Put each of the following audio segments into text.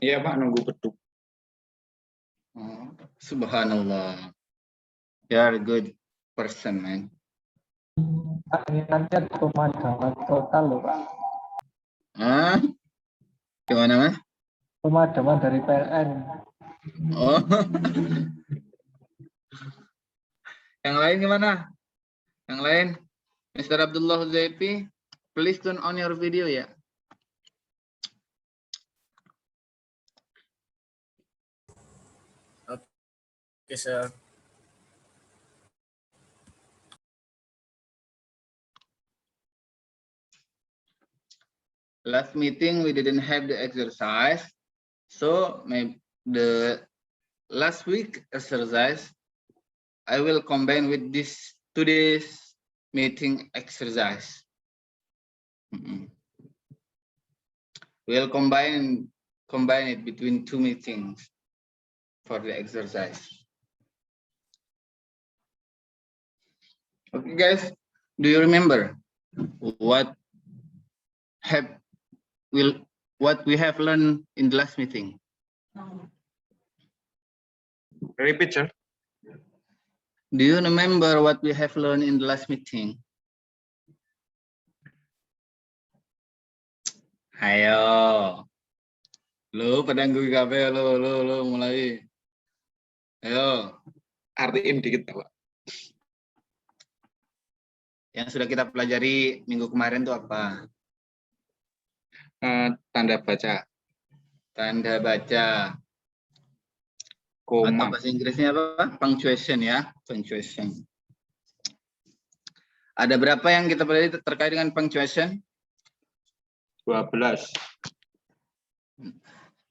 Iya Pak, nunggu beduk. Oh, subhanallah. You are a good person, man. Ini nanti ada pemadaman total loh Pak. Ah, gimana Mas? Pemadaman dari PLN. Oh, yang lain gimana? Yang lain, Mr. Abdullah Huzaifi, please turn on your video ya. Oke, sir. Last meeting we didn't have the exercise, so maybe the last week exercise I will combine with this today's meeting exercise. We'll combine it between two meetings for the exercise. Okay, guys, do you remember what we have learned in the last meeting? Repeat, sir. Do you remember what we have learned in the last meeting? Ayo. Lo pedanggu kafe lo mulai. Ayo. Artiin dikit Pak. Yang sudah kita pelajari minggu kemarin itu apa? Tanda baca. Tanda baca. Koma. Atau bahasa Inggrisnya apa? Punctuation ya, punctuation. Ada berapa yang kita pelajari terkait dengan punctuation? 12.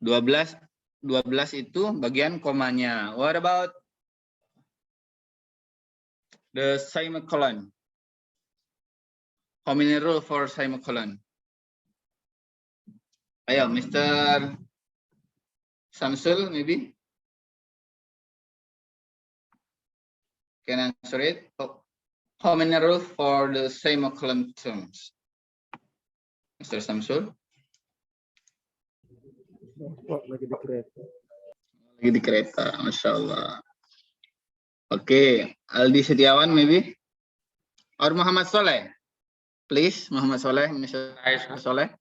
12 itu bagian komanya. What about the semicolon? How many rule for semicolon? Ayo, Mr. Samsul, maybe? Can answer it? How many rules for the semicolon terms? Mr. Samsul? Lagi di kereta. Lagi di kereta, Masya Allah. Oke, Aldi Setiawan, maybe? Or Muhammad Soleh? Please, Muhammad Soleh, Mr. Soleh.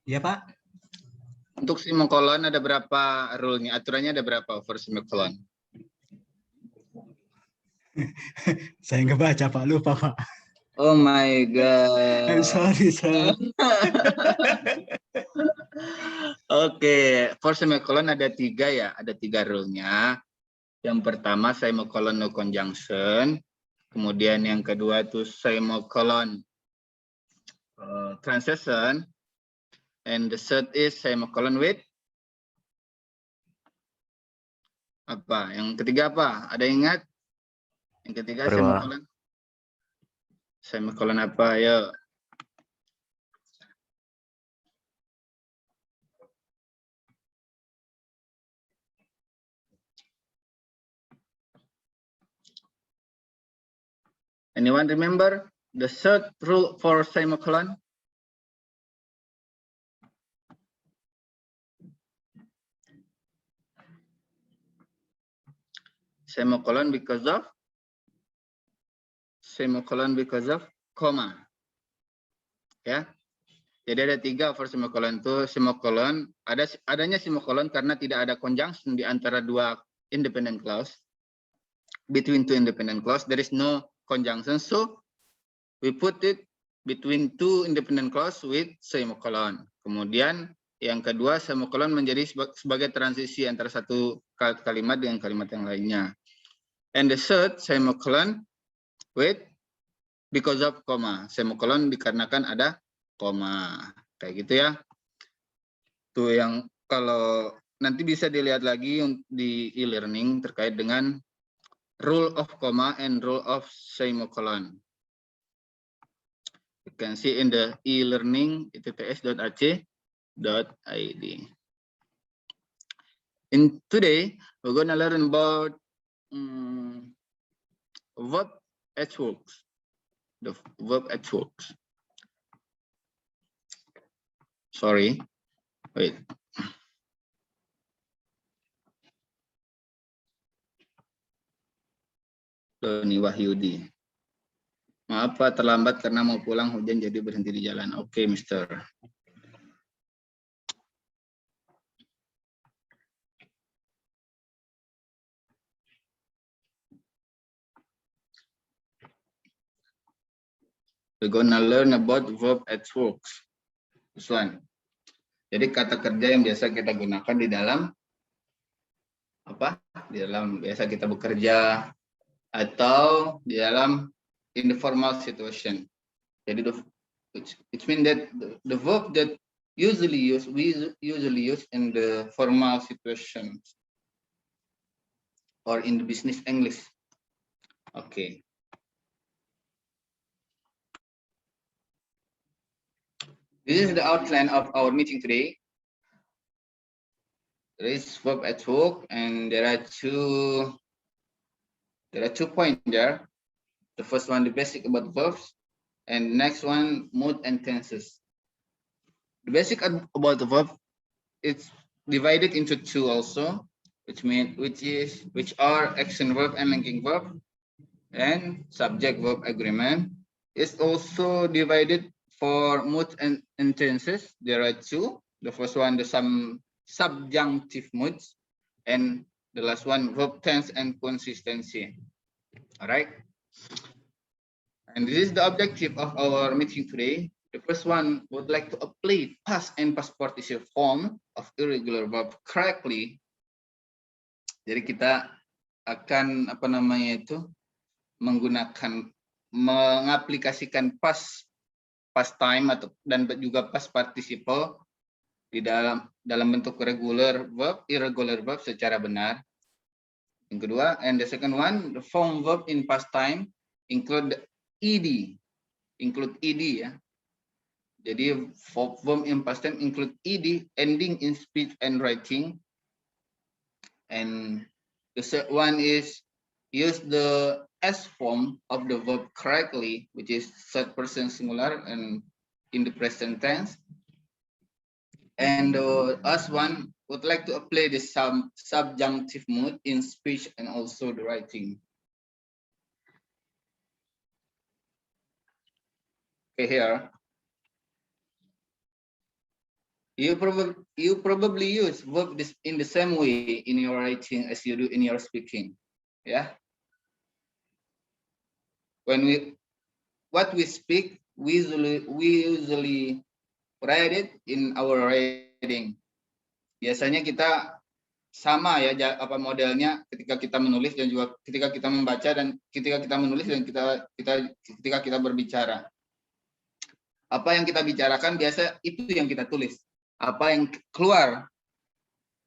Iya, Pak. Untuk semicolon ada berapa rule-nya? Aturannya ada berapa for semicolon? Saya nggak baca, Pak. Lupa, Pak. Oh my God. I'm sorry, sir. Oke, for semicolon ada 3 ya, ada 3 rule-nya. Yang pertama semicolon no conjunction, kemudian yang kedua itu semicolon transition, and the third is semicolon with apa? Yang ketiga apa? Ada yang ingat? Yang ketiga semicolon. Semicolon apa? Ayo. Anyone remember the third rule for semicolon? Semicolon because of comma. Ya. Jadi ada 3 for semicolon itu. Semicolon adanya semicolon karena tidak ada conjunction di antara 2 independent clause. Between 2 independent clause there is no conjunction, so we put it between 2 independent clause with semicolon. Kemudian yang kedua semicolon menjadi sebagai transisi antara satu kalimat dengan kalimat yang lainnya. And the third semicolon with because of comma. Semicolon dikarenakan ada koma. Kayak gitu ya. Tuh yang kalau nanti bisa dilihat lagi di e-learning terkait dengan rule of comma and rule of semicolon. You can see in the e-learning itts.ac.id. And today we're gonna learn about verb at works. The verb at works. Sorry. Wait. Doni Wahyudi. Maaf Pak, terlambat karena mau pulang hujan jadi berhenti di jalan. Oke, Mister. We're gonna learn about verb at work. This one. Jadi kata kerja yang biasa kita gunakan di dalam apa? Di dalam biasa kita bekerja atau di dalam in the formal situation. Jadi it means that the verb that we usually use in the formal situations or in the business English. Okay. This is the outline of our meeting today. There is verb at work, and there are two points there. The first one, the basic about verbs, and next one, mood and tenses. The basic about the verb, it's divided into two also, which are action verb and linking verb, and subject verb agreement. It's also divided for mood and tenses. There are two. The first one, the subjunctive moods, and the last one, verb tense and consistency. All right. And this is the objective of our meeting today. The first one would like to apply past and past participle form of irregular verb correctly. Jadi kita akan mengaplikasikan past time dan juga past participle di dalam bentuk regular verb, irregular verb secara benar. Yang kedua, and the second one, the form verb in past time include ed ya. Jadi verb in past time include ed ending in speech and writing. And the third one is use the S form of the verb correctly, which is third person singular and in the present tense. And the last one would like to apply the subjunctive mood in speech and also the writing. Okay, here. You probably use verb in the same way in your writing as you do in your speaking. Yeah. What we speak, we usually write it in our writing. Biasanya kita sama ya modelnya ketika kita menulis dan juga ketika kita membaca dan ketika kita menulis dan ketika kita berbicara. Apa yang kita bicarakan biasa itu yang kita tulis. Apa yang keluar,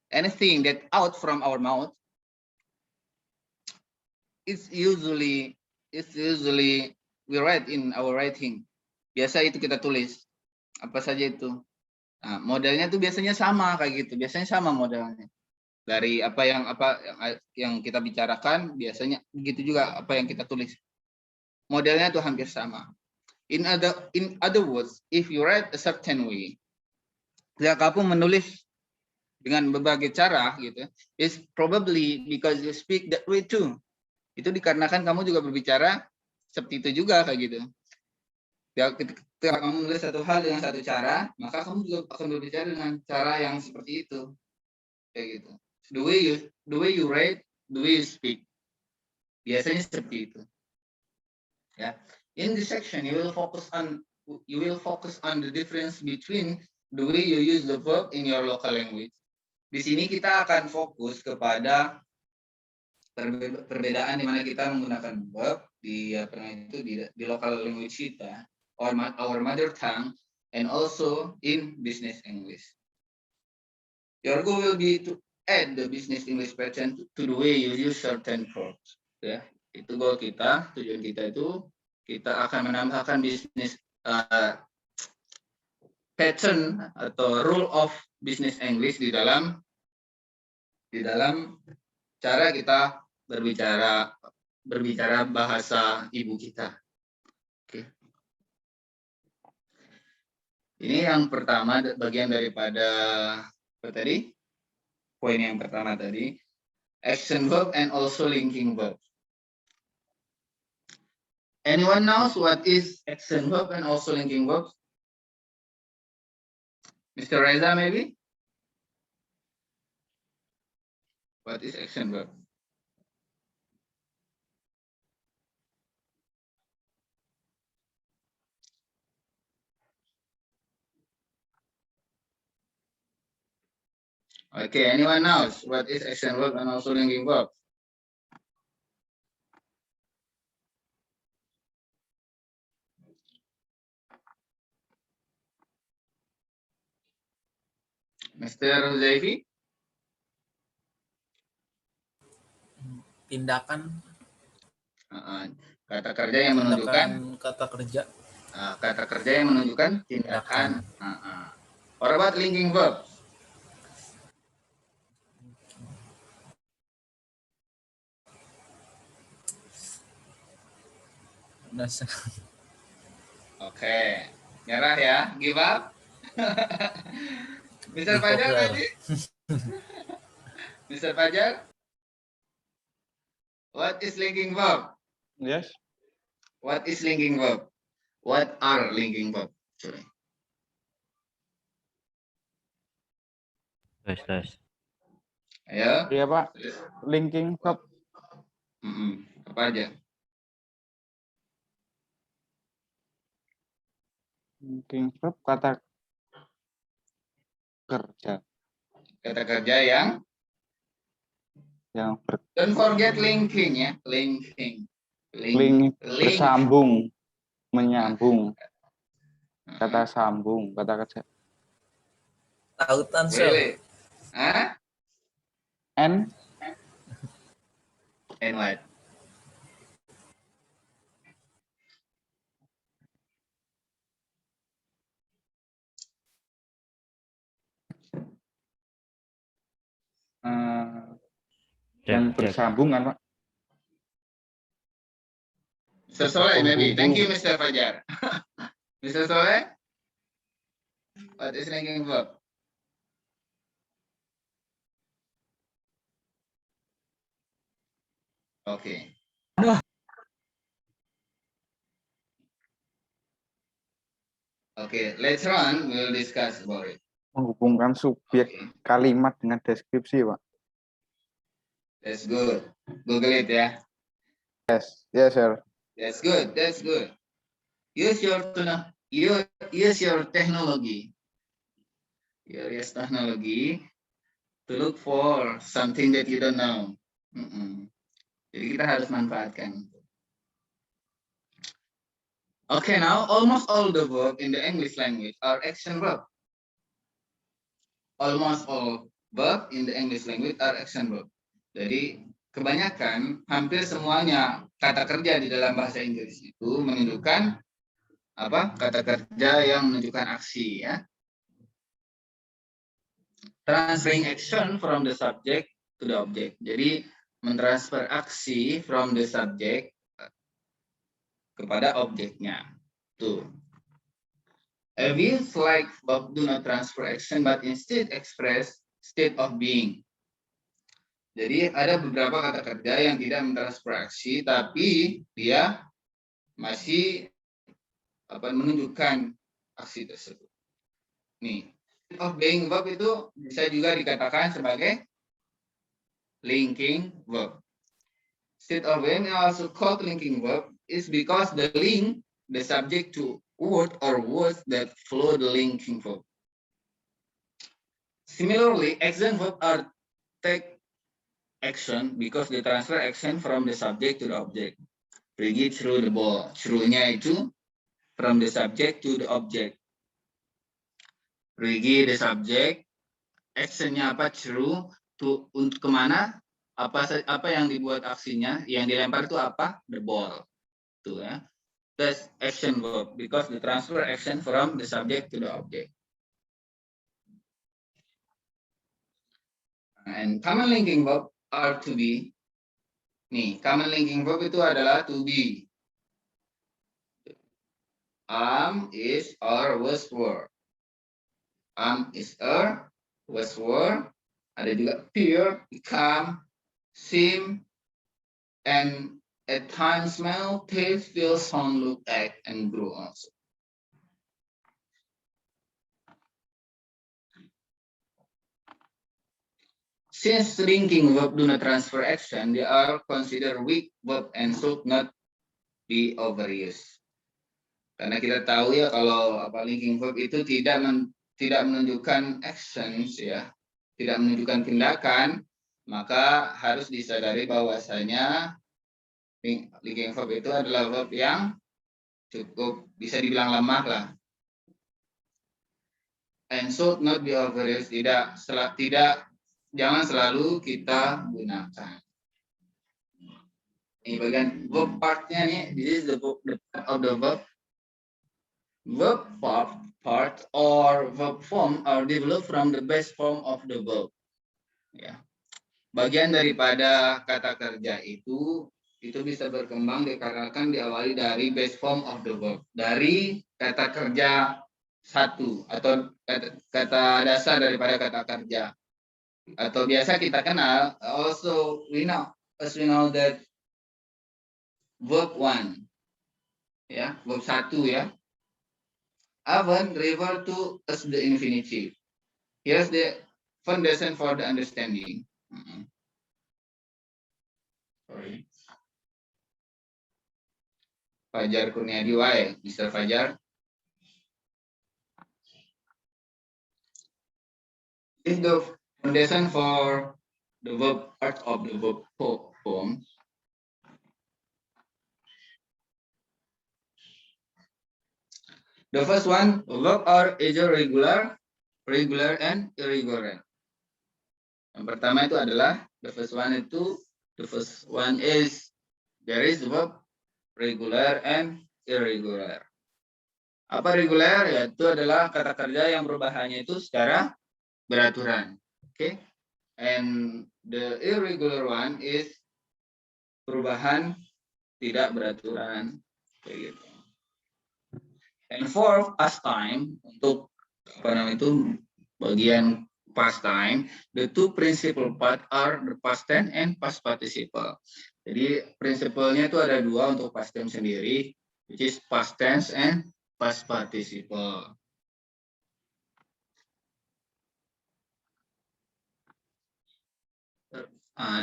anything that out from our mouth, it's usually we write in our writing. Biasa itu kita tulis. Apa saja itu. Nah, modelnya tuh biasanya sama kayak gitu. Biasanya sama modelnya. Dari apa yang kita bicarakan, biasanya begitu juga apa yang kita tulis. Modelnya tuh hampir sama. In other words, if you write a certain way, jika kamu menulis dengan berbagai cara gitu, is probably because you speak that way too. Itu dikarenakan kamu juga berbicara seperti itu juga kayak gitu. Ya, ketika kamu menulis satu hal dengan satu cara, maka kamu juga akan berbicara dengan cara yang seperti itu. Kayak gitu. The way you write, the way you speak. Biasanya seperti itu. Ya. In this section, you will focus on the difference between the way you use the verb in your local language. Di sini kita akan fokus kepada perbedaan di mana kita menggunakan verb di local language kita, or our mother tongue, and also in business English. Your goal will be to add the business English pattern to the way you use certain verbs. Ya, itu goal kita. Tujuan kita itu kita akan menambahkan business pattern atau rule of business English di dalam cara kita berbicara bahasa ibu kita. Oke. Ini yang pertama, bagian daripada apa tadi? Poin yang pertama tadi, action verb and also linking verb. Anyone knows what is action verb and also linking verb? Mr. Reza, maybe? What is action verb? Okay, anyone knows what is action verb and also linking verb? Mr. Huzaifi? Tindakan Kata kerja yang menunjukkan kata kerja. Kata kerja yang menunjukkan tindakan. What about linking verb? Dasar. Oke, nyerah ya, give up. Mr. Fajar tadi? Mr. Fajar? What is linking verb? Yes. What is linking verb? What are linking verb? Sorry. Tes. Ayo. Iya Pak, linking verb. Apa aja? Linking verb kata kerja Kata kerja yang yang don't forget linking ya, linking. link bersambung, menyambung, kata sambung, kata kerja. Tautan sel. Really? Hah? And what? yang bersambung kan Pak? Mr. Soleh, maybe. Thank you, Mr. Fajar. Mr. Soleh? What is linking verb? Okay. Okay, later on we'll discuss about it. Menghubungkan subjek Okay. kalimat dengan deskripsi Pak. That's good. Google it ya. Yes sir. That's good. That's good. Use your technology. Use technology to look for something that you don't know. Jadi kita harus manfaatkan. Okay, now almost all the verb in the English language are action verb. Almost all verb in the English language are action verb. Jadi kebanyakan, hampir semuanya kata kerja di dalam bahasa Inggris itu menunjukkan apa? Kata kerja yang menunjukkan aksi ya. Transferring action from the subject to the object. Jadi mentransfer aksi from the subject kepada objeknya. Tuh. Verbs like verb do not transfer action but instead express state of being. Jadi ada beberapa kata kerja yang tidak mentransfer aksi tapi dia masih menunjukkan aksi tersebut. Nih, state of being verb itu bisa juga dikatakan sebagai linking verb. State of being also called linking verb is because the link the subject to word or words that flow the linking verb. Similarly, action verb are take action because they transfer action from the subject to the object. Pergi through the ball. Through-nya itu from the subject to the object. Pergi the subject, action-nya apa? Through to untuk kemana? Apa yang dibuat aksinya? Yang dilempar itu apa? The ball. Tuh ya. That's action verb because they transfer action from the subject to the object. And common linking verb are to be. Nih, common linking verb itu adalah to be. Is, or, was, were. is are, was were, ada juga appear, become, seem, and at times smell, taste, feel, sound, look, act, and grow also. Since linking verb do not transfer action, they are considered weak verb and should not be overused. Karena kita tahu ya kalau linking verb itu tidak menunjukkan actions ya, tidak menunjukkan tindakan, maka harus disadari bahwasanya linking verb itu adalah verb yang cukup bisa dibilang lemah lah. And should not be overused, jangan selalu kita gunakan. Ini bagian verb partnya nih. This is the part of the verb. Verb part or verb form are developed from the base form of the verb. Ya. Bagian daripada kata kerja itu bisa berkembang dikarenakan diawali dari base form of the verb, dari kata kerja satu atau kata dasar daripada kata kerja. Atau biasa kita kenal, also we know that verb 1 ya, verb 1 ya, often refer to as the infinitive. Here's the foundation for the understanding. Sorry. Fajar Kurniadi Wae, Mr. Fajar. Is the foundation for the verb part of the verb form. The first one, verb are either regular, and irregular. Yang pertama itu adalah the first one is there is verb regular and irregular. Apa regular? Yaitu adalah kata kerja yang perubahannya itu secara beraturan. Okay? And the irregular one is perubahan tidak beraturan. Kayak gitu. And for past time, untuk bagian past time, the two principal part are the past tense and past participle. Jadi prinsipalnya itu ada dua untuk past tense sendiri, which is past tense and past participle.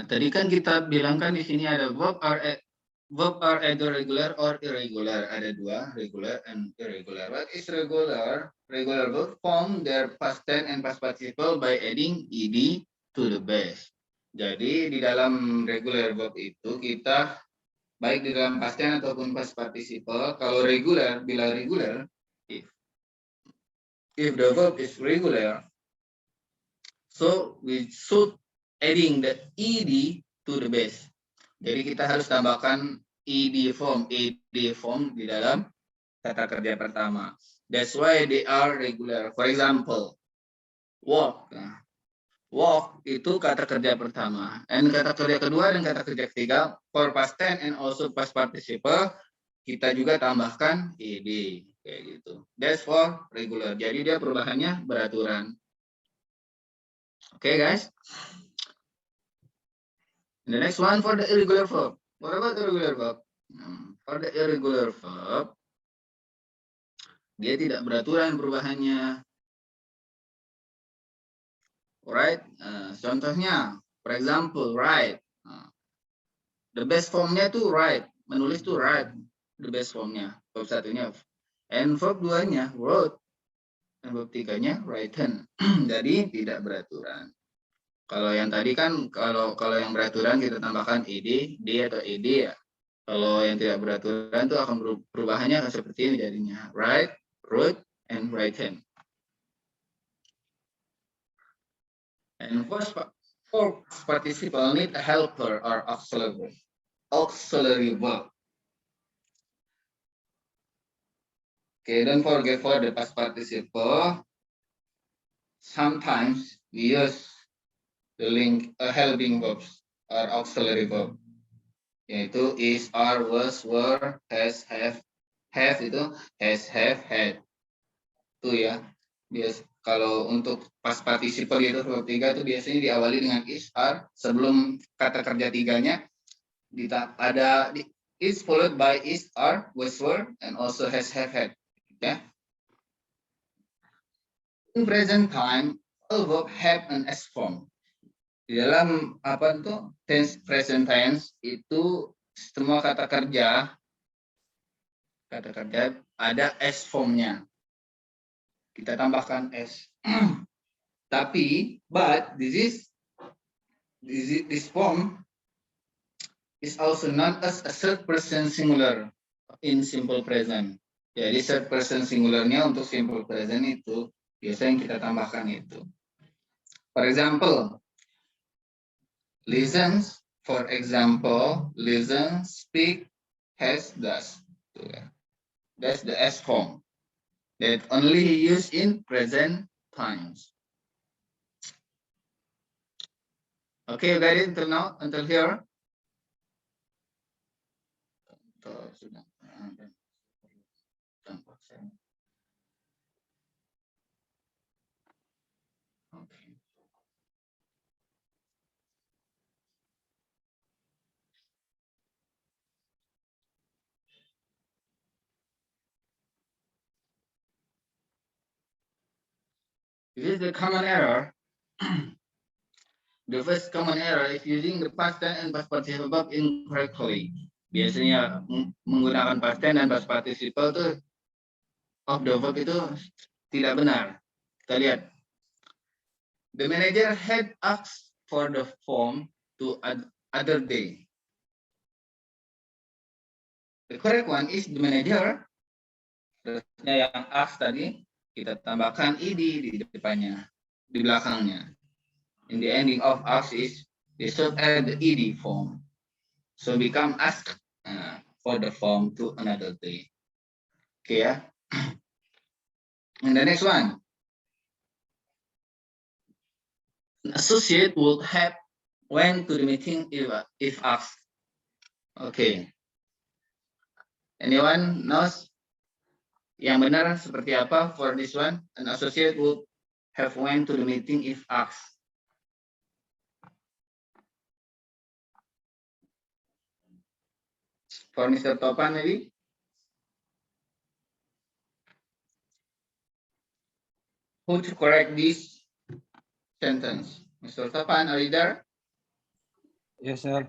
Tadi kan kita bilangkan di sini ada verb are either regular or irregular. Ada dua, regular and irregular. What is regular? Regular verb form their past tense and past participle by adding ed to the base. Jadi di dalam regular verb itu kita baik di dalam past tense ataupun past participle, kalau regular, bila regular, if the verb is regular, so we should adding the ed to the base. Jadi kita harus tambahkan ed form di dalam kata kerja pertama. That's why they are regular. For example, walk. Walk itu kata kerja pertama. And kata kerja kedua dan kata kerja ketiga for past tense and also past participle kita juga tambahkan ed kayak gitu. That's for regular. Jadi dia perubahannya beraturan. Okay, guys. The next one for the irregular verb. What about the irregular verb? For the irregular verb, dia tidak beraturan perubahannya. Alright, contohnya, for example, write. The best formnya itu write, menulis itu write. The best formnya, verb satunya. And verb duanya wrote. Dan verb tiganya written. Jadi tidak beraturan. Kalau yang tadi kan kalau yang beraturan kita tambahkan ed, d atau ed ya. Kalau yang tidak beraturan itu akan perubahannya akan seperti ini jadinya. Write, wrote, and written. And for participle need a helper or auxiliary verb. Okay, don't forget for the past participle. Sometimes we use the helping verbs or auxiliary verb, yaitu is, are, was, were, has, have itu has, have, had. Itu ya. Kalau untuk past participle yaitu verb 3 itu biasanya diawali dengan is, are, sebelum kata kerja tiganya ada is followed by is, are, was, were, and also has, have, had. Ya. In present time, all verb have an S form. Di dalam apa itu tense present tense itu semua kata kerja ada S formnya. Kita tambahkan S. Tapi, but this form is also known as a third person singular in simple present. Jadi third person singularnya untuk simple present itu biasa yang kita tambahkan itu. For example, listens. For example, listen, speak, has, does. That's the S form that only used in present times. Okay, you got it until now, until here? Okay. This is the common error. The first common error is using the past tense and past participle verb incorrectly. Biasanya menggunakan past tense dan past participle itu of the verb itu tidak benar. Kita lihat. The manager had asked for the form to other day. The correct one is the manager. Terusnya yang asked tadi kita tambahkan ed di depannya, di belakangnya. In the ending of asked is they should add the ed form. So become asked for the form to another day. Okay, ya. And the next one. An associate would have went to the meeting if asked. Okay. Anyone knows yang benar seperti apa for this one? An associate would have went to the meeting if asked. For Mr. Topan, maybe? Who to correct this sentence? Mr. Topan, are you there? Yes, sir.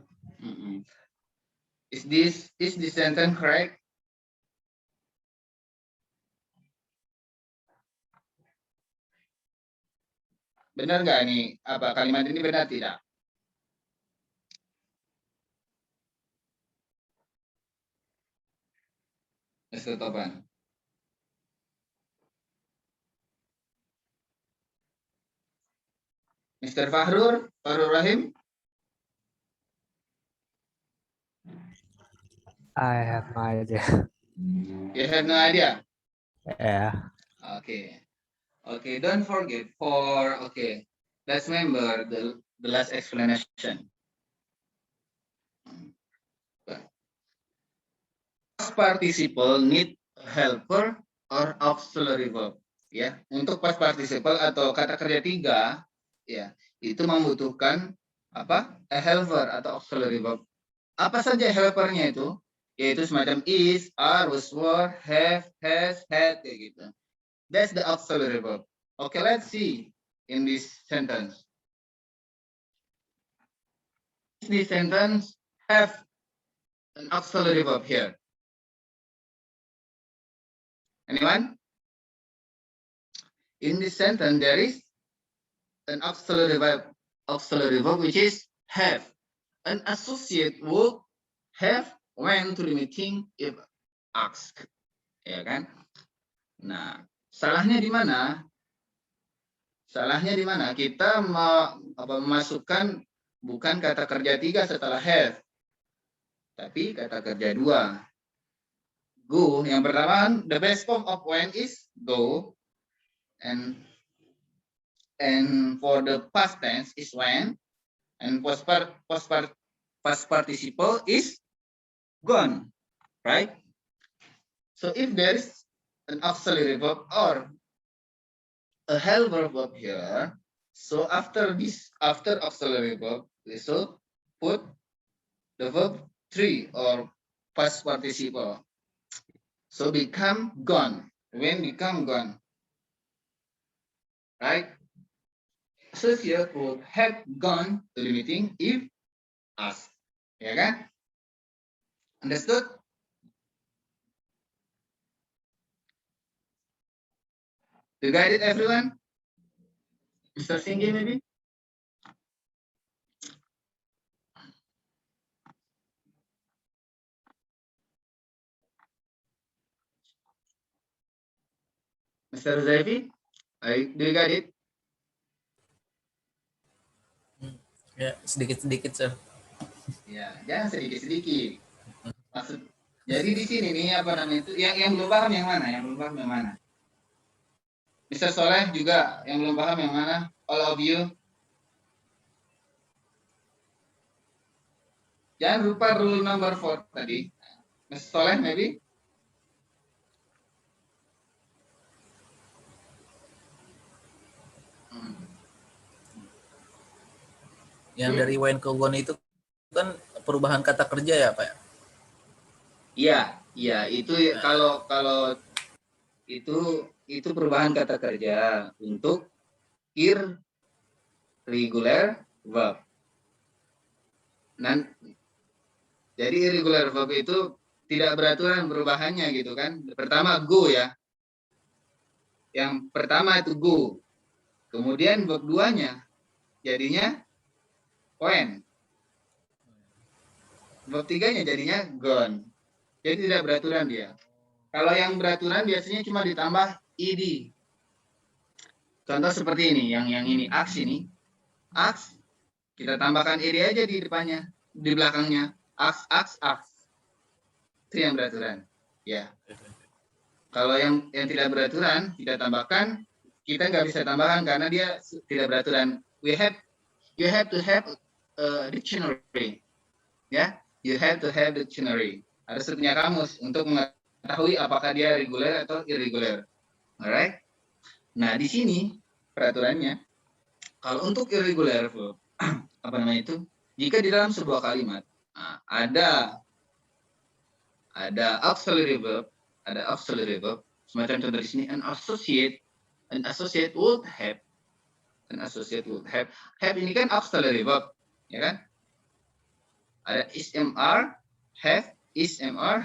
Is this sentence correct? Benar nggak ini? Apa kalimat ini benar tidak? Mr. Topan. Mr. Fahrur Rahim. I have no idea. You have no idea? Yeah. Okay. Okay, don't forget let's remember the last explanation. Past participle need a helper or auxiliary verb. Ya, untuk past participle atau kata kerja tiga, ya, itu membutuhkan apa? A helper atau auxiliary verb. Apa saja helpernya itu? Yaitu semacam is, are, was, were, have, has, had, kayak gitu. That's the auxiliary verb. Okay, let's see in this sentence. This sentence have an auxiliary verb here. Anyone? In this sentence, there is an auxiliary verb which is have. An associate would have went to the meeting if asked. Ya kan? Nah, salahnya di mana? Salahnya di mana? Kita memasukkan bukan kata kerja tiga setelah have, tapi kata kerja dua. Go, yang pertama, the best form of when is go, and for the past tense is when, and past participle is gone, right? So if there is an auxiliary verb or a help verb here. So after auxiliary verb, we should put the verb 3 or past participle. So become gone. When become gone, right? So here would have gone to the meeting if asked. Ya kan? Understood? You got it, everyone? Mr. Singhi, maybe? Mr. Zaifi? Do you got it? Ya, sedikit-sedikit, Sir. Ya, jangan sedikit-sedikit. Maksud, jadi di sini nih apa namanya itu? Yang belum paham yang mana? Yang belum paham yang mana? Mr. Soleh juga yang belum paham yang mana? All of you. Jangan lupa rule number 4 tadi. Mr. Soleh, maybe? Yang dari when ke gone itu kan perubahan kata kerja ya, Pak? Iya, itu kalau itu perubahan kata kerja untuk irregular verb. Jadi irregular verb itu tidak beraturan perubahannya gitu kan. Pertama go ya. Yang pertama itu go. Kemudian verb 2-nya jadinya when. Verb 3-nya jadinya gone. Jadi tidak beraturan dia. Kalau yang beraturan biasanya cuma ditambah ed. Contoh seperti ini, yang ini aks ini. Aks kita tambahkan ed aja di depannya, di belakangnya. Aks. Itu yang beraturan. Ya. Kalau yang tidak beraturan, kita tambahkan, kita nggak bisa tambahkan karena dia tidak beraturan. You have to have a dictionary. Ya, you have to have dictionary. Harus punya kamus untuk mengetahui apakah dia reguler atau irregular. Alright? Nah, di sini peraturannya, kalau untuk irregular verb, apa namanya itu? Jika di dalam sebuah kalimat ada auxiliary verb, semacam contoh di sini, an associate would have, have ini kan auxiliary verb, ya kan? Ada ismr,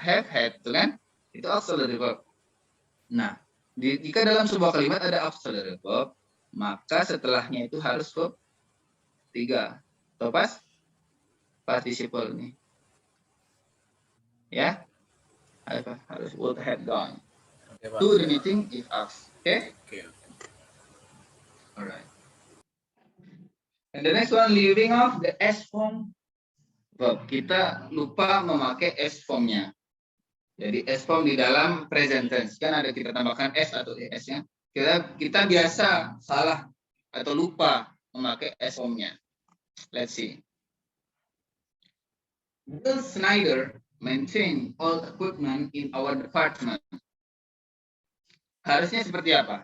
have, had, itu kan? Itu auxiliary verb. Nah, jika dalam sebuah kalimat ada auxiliary verb, maka setelahnya itu harus verb 3 atau participle nih. Ya, harus would have gone. Oke, Pak. To the meeting if asked. Okay? Oke. Alright. And the next one, leaving off the S form verb. Kita lupa memakai S formnya. Jadi S form di dalam present tense kan ada kita tambahkan S atau ES-nya. Kita biasa salah atau lupa memakai S formnya. Let's see. Will Snyder maintain all equipment in our department? Harusnya seperti apa?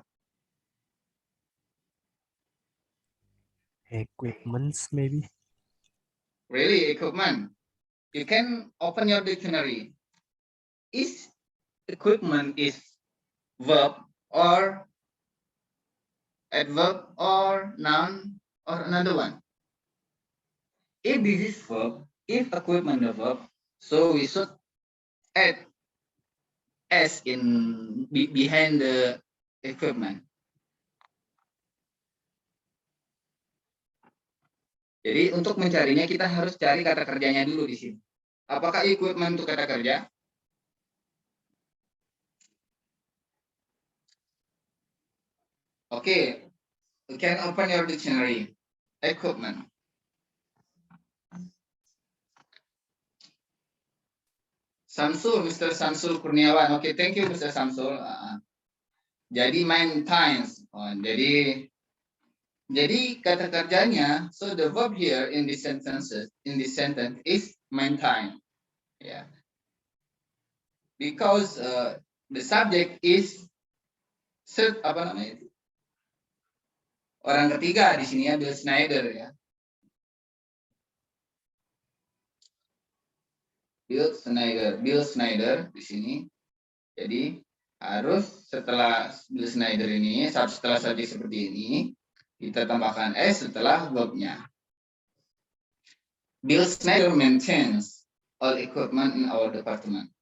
Equipments maybe. Really, equipment. You can open your dictionary. Is equipment is verb or adverb or noun or another one? If this is verb, if equipment the verb, so we should add s in behind the equipment. Jadi untuk mencarinya kita harus cari kata kerjanya dulu di sini. Apakah equipment itu kata kerja? Okay, you can open your dictionary. Equipment. Samsul, Mr. Samsul Kurniawan. Okay, thank you, Mr. Samsul. Jadi maintenance. Jadi kata kerjanya. So the verb here in this sentence is maintain. Yeah. Because the subject is apa namanya itu? orang ketiga di sini ya, Bill Snyder ya. Bill Snyder di sini. Jadi harus setelah Bill Snyder ini, setelah subjek seperti ini, kita tambahkan S setelah verbnya. Bill Snyder maintains all equipment in our department.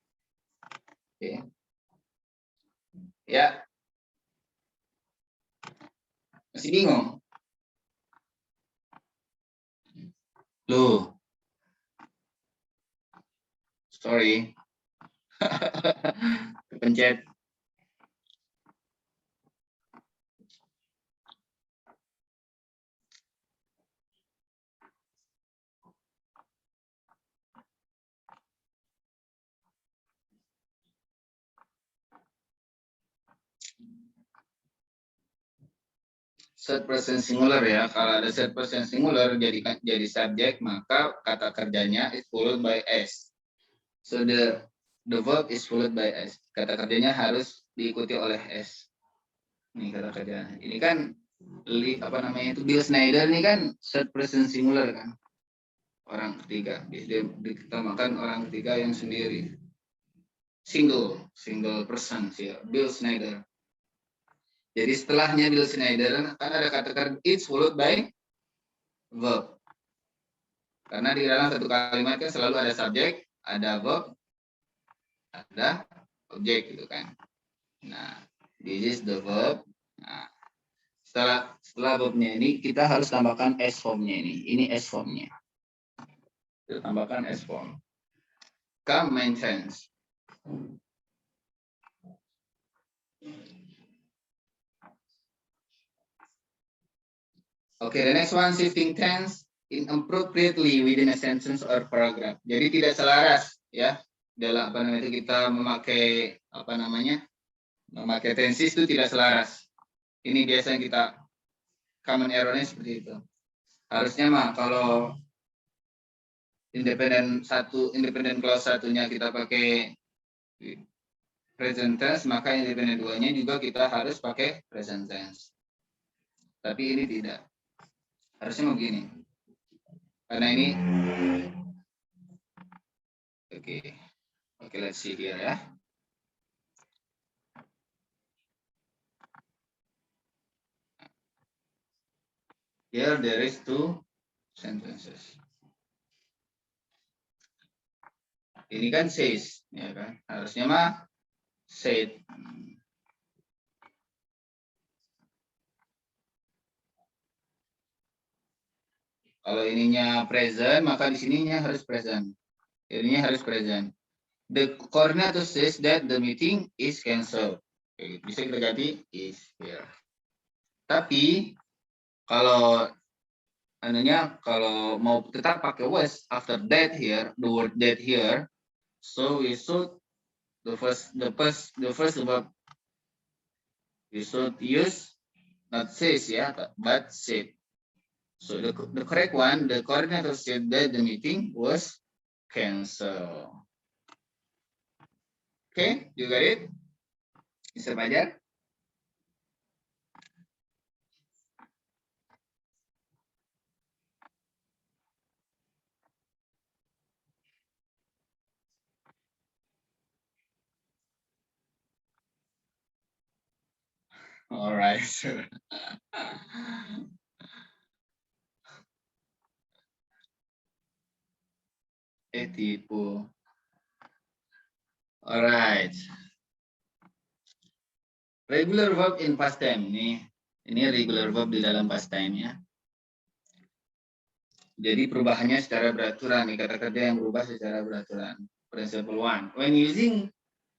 Oke. Ya. Masih bingung? Loh. Sorry. Kepencet. Third person singular ya. Kalau ada third person singular jadi subjek, maka kata kerjanya is followed by S. So the verb is followed by S. Kata kerjanya harus diikuti oleh S. Ini kata kerja. Ini kan apa namanya itu, Bill Snyder ini kan third person singular kan. Orang ketiga. Dia ditambahkan orang ketiga yang sendiri. Single person sih. Bill Snyder. Jadi setelahnya Bill Snyder kan ada kata kerja it's followed by verb. Karena di dalam satu kalimat kan selalu ada subjek, ada verb, ada objek gitu kan. Nah, this is the verb. Nah, setelah verbnya ini kita harus tambahkan S formnya ini. Ini S formnya. Kita tambahkan S form. Come maintains. Okay, the next one, shifting tense inappropriately within a sentence or paragraph. Jadi tidak selaras ya dalam apa namanya itu kita memakai apa namanya memakai tenses itu tidak selaras. Ini biasa yang kita common errornya seperti itu. Harusnya mah kalau independent clause satunya kita pakai present tense, maka independent duanya juga kita harus pakai present tense. Tapi ini tidak. Harusnya begini. Karena ini Oke, let's see here ya. Here there is two sentences. Ini kan says, ya kan? Harusnya mah said. Kalau ininya present, maka di sininya harus present. Ininya harus present. The coordinator says that the meeting is cancelled. Oke, bisa kita ganti is here. Tapi kalau kalau mau tetap pakai was after that here, the word that here, so we should the first verb we should use not says ya, but said. So the correct one, the coordinator said that the meeting was canceled. Okay, you got it? Bisa belajar? All right. Tipu. Alright. Regular verb in past time nih. Ini regular verb di dalam past time ya. Jadi perubahannya secara beraturan nih, kata kerja yang berubah secara beraturan. Principle 1. When using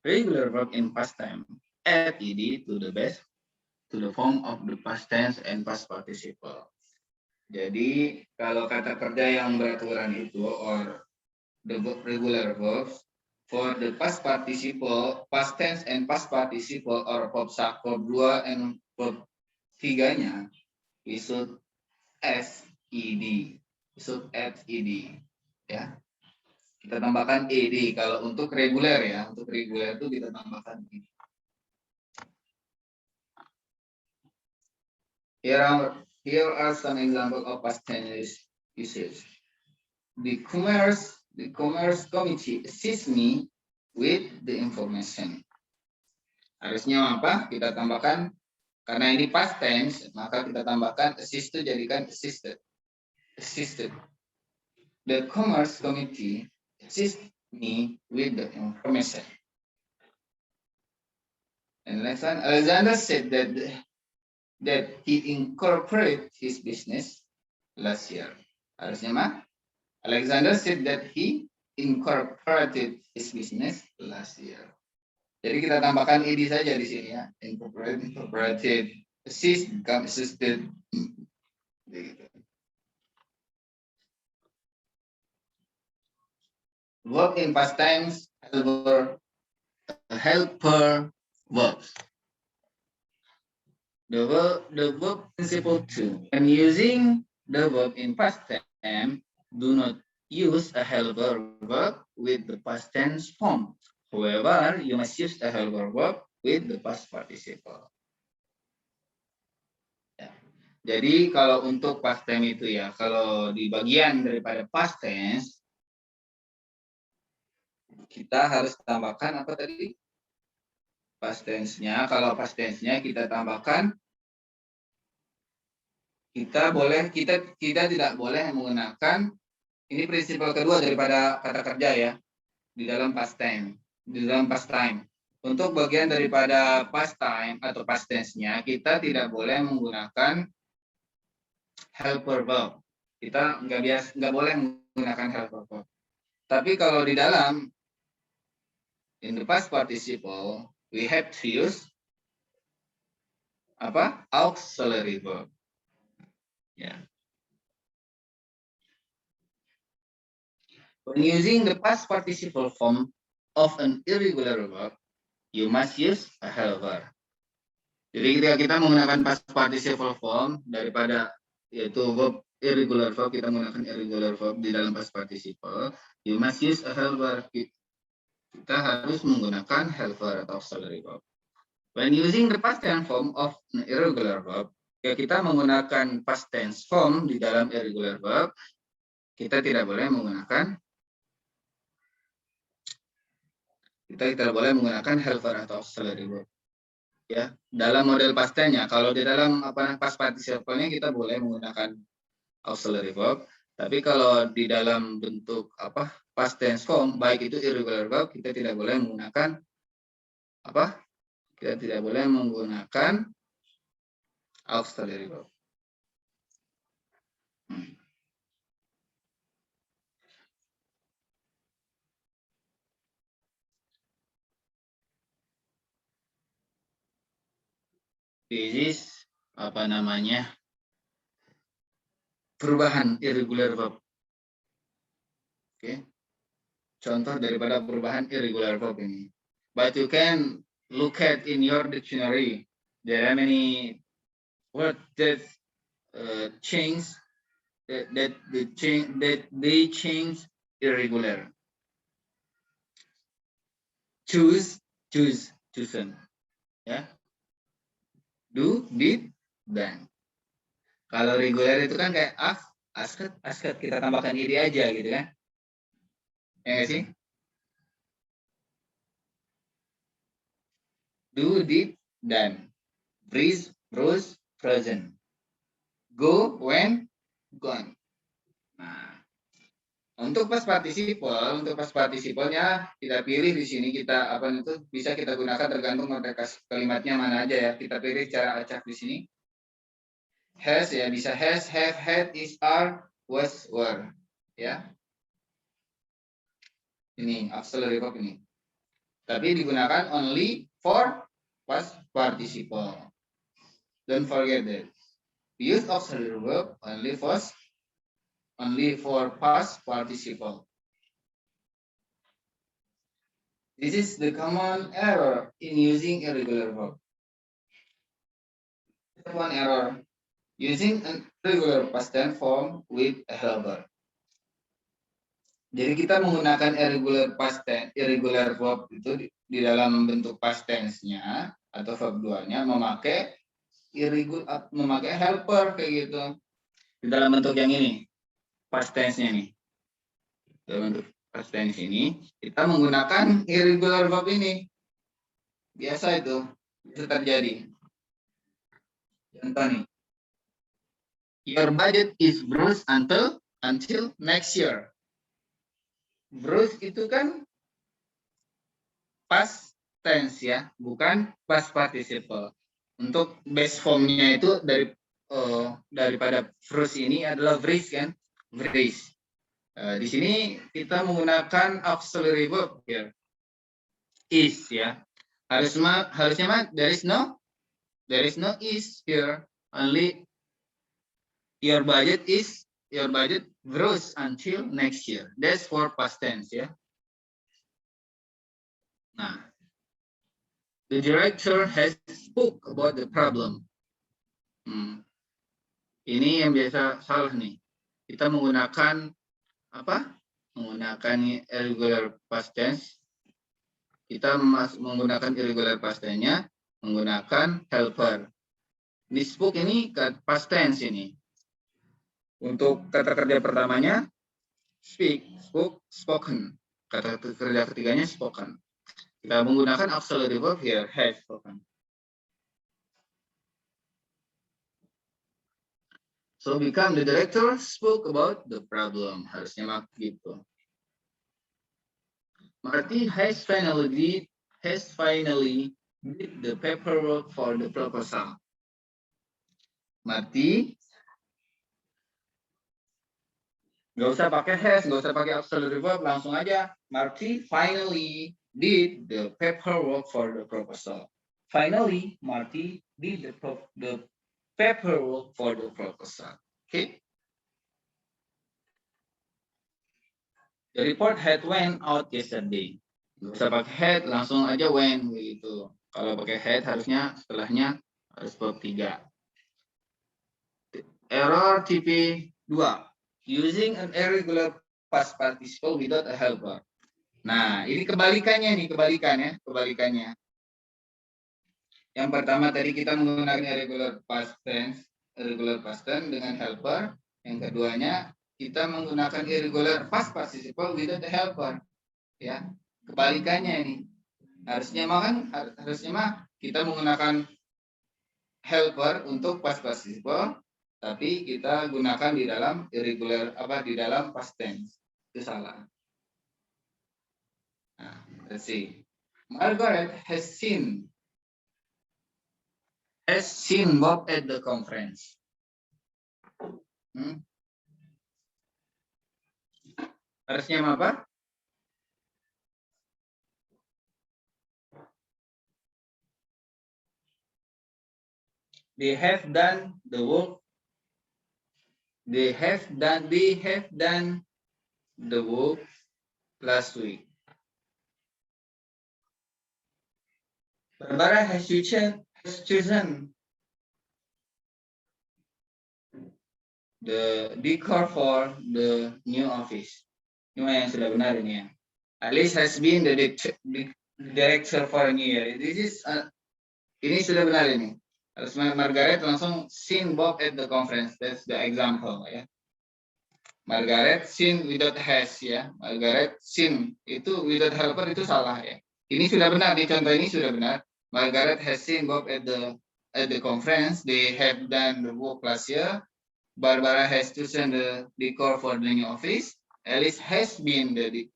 regular verb in past time, add ed to the form of the past tense and past participle. Jadi kalau kata kerja yang beraturan itu or the regular verbs for the past participle, past tense and past participle or verb 2 and verb 3-nya we should add ed. We should add ed ya. Kita tambahkan ed kalau untuk reguler ya. Untuk reguler itu kita tambahkan ed. Here here are some examples of past tense usage. The commerce committee assists me with the information. Harusnya apa? Kita tambahkan, karena ini past tense, maka kita tambahkan assist itu jadikan assisted. Assisted. The commerce committee assists me with the information. And next one, Alexander said that he incorporated his business last year. Harusnya mah, Alexander said that he incorporated his business last year. Jadi kita tambahkan ed saja di sini ya. Incorporated, assist, become assisted. Begitu. Verb in past tense, helper verbs. The verb principle 2. When using the verb in past tense, do not use a helper verb with the past tense form. However, you must use a helper verb with the past participle. Ya. Jadi kalau untuk past tense itu ya, kalau di bagian daripada past tense, kita harus tambahkan apa tadi? Past tense-nya. Kalau past tense-nya kita tambahkan, kita tidak boleh menggunakan, ini prinsip kedua daripada kata kerja ya, di dalam past time. Di dalam past time. Untuk bagian daripada past time atau past tense-nya, kita tidak boleh menggunakan helper verb. Kita nggak boleh menggunakan helper verb. Tapi kalau di dalam in the past participle, we have to use apa? Auxiliary verb. Ya. When using the past participle form of an irregular verb, you must use a helper. Jadi ketika kita menggunakan past participle form daripada yaitu verb irregular verb, kita menggunakan irregular verb di dalam past participle, you must use a helper. Kita harus menggunakan helper atau auxiliary verb. When using the past tense form of an irregular verb, ya kita menggunakan past tense form di dalam irregular verb, kita tidak boleh menggunakan helper atau auxiliary verb. Ya, dalam model past tense-nya, kalau di dalam past participle-nya kita boleh menggunakan auxiliary verb, tapi kalau di dalam bentuk past tense form, baik itu irregular verb, kita tidak boleh menggunakan Kita tidak boleh menggunakan auxiliary verb. This is perubahan irregular verb. Oke. Contoh daripada perubahan irregular verb ini. But you can look at in your dictionary. There are many words that change that they change irregular. Chosen. Ya. Do, did, dan. Kalau regular itu kan kayak asket kita tambahkan id aja gitu kan. Ya nggak sih? Do, did, dan. Breeze, bruise, frozen. Go, when, gone. Nah, untuk past participle-nya kita pilih di sini, kita bisa kita gunakan tergantung konteks kalimatnya mana aja ya. Kita pilih cara acak di sini. Has ya, bisa has, have, had, is, are, was, were. Ya. Ini auxiliary verb ini. Tapi digunakan only for past participle. Don't forget that. We use auxiliary verb only for past participle. This is the common error in using irregular verb. One error. Using an irregular past tense form with a helper. Jadi kita menggunakan irregular verb itu di dalam bentuk past tense-nya atau verb 2-nya memakai memakai helper kayak gitu. Di dalam bentuk yang ini, past tense-nya nih. Dalam bentuk past tense ini, kita menggunakan irregular verb ini. Biasa itu, bisa terjadi. Contoh nih. Your budget is bruised until next year. Bruised itu kan past tense ya, bukan past participle. Untuk base formnya itu daripada bruised ini adalah bruised kan, bruised. Di sini kita menggunakan auxiliary verb here, is ya. Harusnya there is no is here, only your budget grows until next year. That's for past tense ya. Nah, the director has spoke about the problem. Ini yang biasa salah nih. Kita menggunakan apa? Menggunakan irregular past tense. Kita menggunakan irregular past tense-nya menggunakan helper. Di spoke ini past tense ini. Untuk kata kerja pertamanya speak, spoke, spoken. Kata kerja ketiganya spoken. Kita menggunakan auxiliary verb here, has spoken. So become the director spoke about the problem. Harusnya gitu. Marty has finally did the paperwork for the proposal. Marty nggak usah pakai has, nggak usah pakai auxiliary verb, langsung aja. Marty finally did the paperwork for the proposal. Finally, Marty did the paperwork for the proposal. Okay. The report had went out yesterday. Nggak usah pakai had, langsung aja went gitu. Kalau pakai had harusnya setelahnya harus verb 3. Error TP 2. Using an irregular past participle without a helper. Nah, ini kebalikannya. Yang pertama tadi kita menggunakan irregular past tense dengan helper. Yang keduanya kita menggunakan irregular past participle without a helper. Ya, kebalikannya ini. Harusnya kita menggunakan helper untuk past participle, tapi kita gunakan di dalam irregular di dalam past tense. Itu salah. Nah, let's see. Margaret has seen Bob at the conference. Harusnya apa? They have done the work. They have done the work last week. Barbara has chosen the decor for the new office. Ini yang sudah benar ini ya. Alice has been the director for a new year. Ini sudah benar ini. Harus Margaret langsung seen Bob at the conference. That's the example ya. Margaret seen without has ya. Margaret seen itu without helper itu salah ya. Ini sudah benar, di contoh ini sudah benar. Margaret has seen Bob at the conference. They have done the work last year. Barbara has chosen the decor for the new office. Alice has been the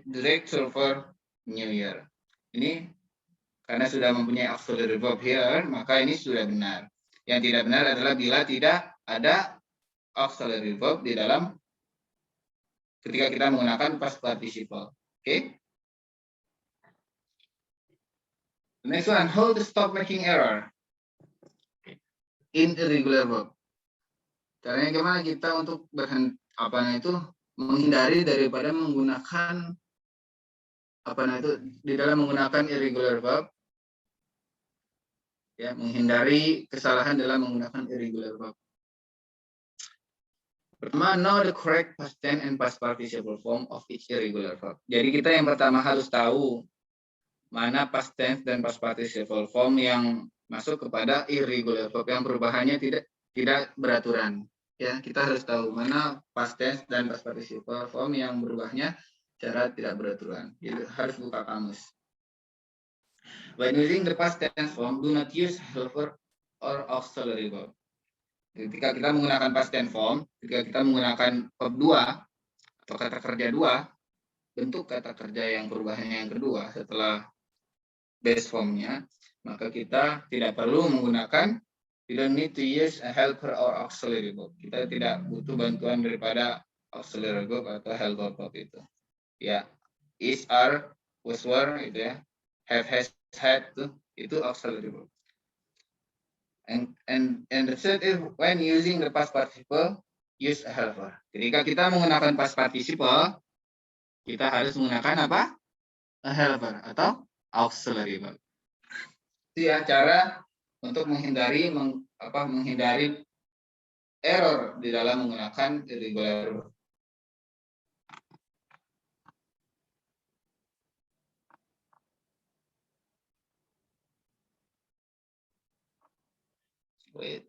director for New Year. Ini karena sudah mempunyai auxiliary verb here, maka ini sudah benar. Yang tidak benar adalah bila tidak ada auxiliary verb di dalam ketika kita menggunakan past participle. Okay? The next one, how to stop making error in irregular verb. Caranya gimana kita untuk menghindari daripada menggunakan di dalam menggunakan irregular verb, ya, menghindari kesalahan dalam menggunakan irregular verb. Pertama, know the correct past tense and past participle form of each irregular verb. Jadi kita yang pertama harus tahu mana past tense dan past participle form yang masuk kepada irregular verb yang perubahannya tidak beraturan. Ya, kita harus tahu mana past tense dan past participle form yang berubahnya secara tidak beraturan. Jadi harus buka kamus. When using the past tense form, do not use helper or auxiliary verb. Ketika kita menggunakan past tense form, ketika kita menggunakan verb 2 atau kata kerja 2, bentuk kata kerja yang perubahannya yang kedua setelah base formnya, maka kita tidak perlu menggunakan, we don't need to use a helper or auxiliary verb. Kita tidak butuh bantuan daripada auxiliary verb atau helper verb itu. Ya, is, are, was, were, itu ya, have, has, had, itu auxiliary verb. And the third is when using the past participle, use a helper. Ketika kita menggunakan past participle, kita harus menggunakan apa? A helper atau auxiliary verb. Itu ya cara untuk menghindari error di dalam menggunakan irregular verb. Wait.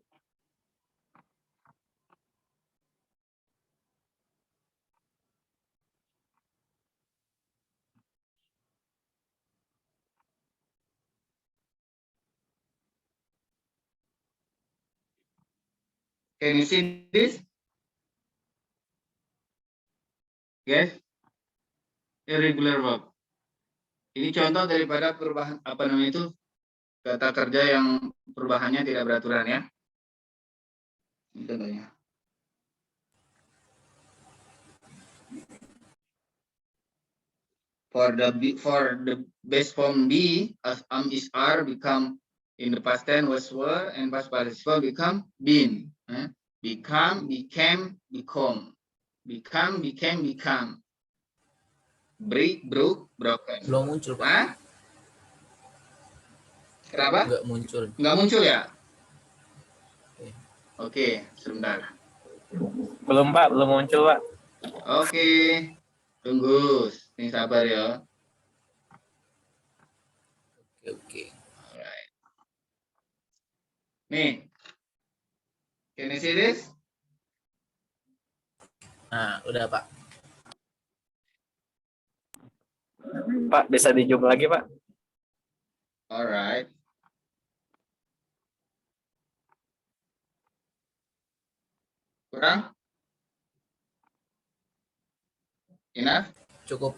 Can you see this? Guys, irregular verb. Ini contoh daripada perubahan kata kerja yang perubahannya tidak beraturan ya. Ini contohnya. For the base form B, as is, are become in the past tense was, were, and past participle become been. Become, became, become. Become, became, become. Break, broke, broken. Belum muncul, Pak. Hah? Kenapa? Nggak muncul. Nggak muncul ya? Oke, sebentar. Belum Pak, belum muncul Pak. Oke, tunggu. Ini sabar ya. Oke. Alright. Nih, can you see this? Nah, udah Pak. Pak, bisa di zoom lagi Pak? Alright. Kurang? Enough? Cukup.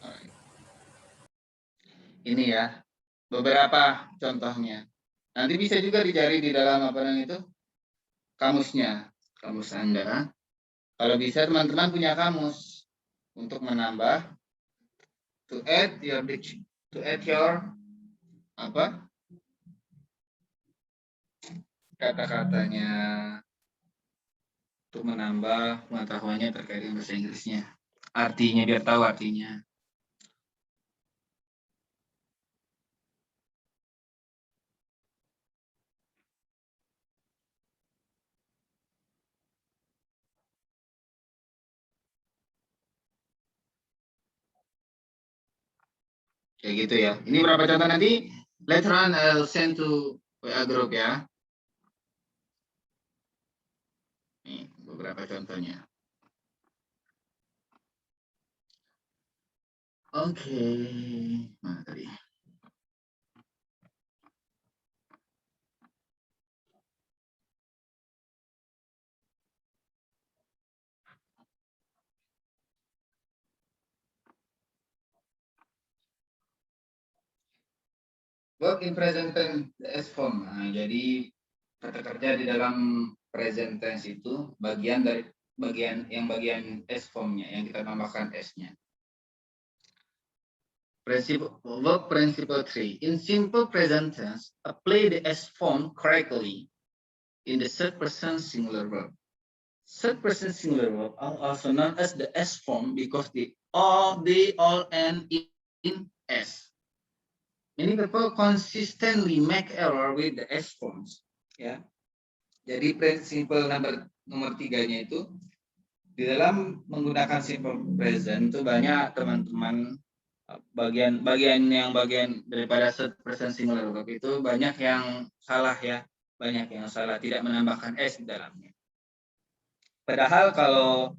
Alright. Ini ya, beberapa contohnya. Nanti bisa juga dicari di dalam kamusnya, kamus Anda. Kalau bisa teman-teman punya kamus untuk menambah, to add your kata-katanya, untuk menambah pengetahuannya terkait dengan bahasa Inggrisnya. Artinya, biar tahu artinya. Kayak gitu ya. Ini berapa contoh nanti? Later on I'll send to WA group ya. Nih, beberapa contohnya. Oke. Mana tadi? Work in present tense form. Nah, jadi kata kerja di dalam present tense itu bagian S formnya yang kita tambahkan S-nya. Verb principle 3. In simple present tense, apply the S form correctly in the third person singular verb. Third person singular verb are also known as the S form because they all end in S. Many people consistently make error with the S forms. Ya. Jadi prinsipal nomor 3-nya itu di dalam menggunakan simple present itu banyak teman-teman bagian daripada third person singular verb itu banyak yang salah ya, tidak menambahkan s di dalamnya. Padahal kalau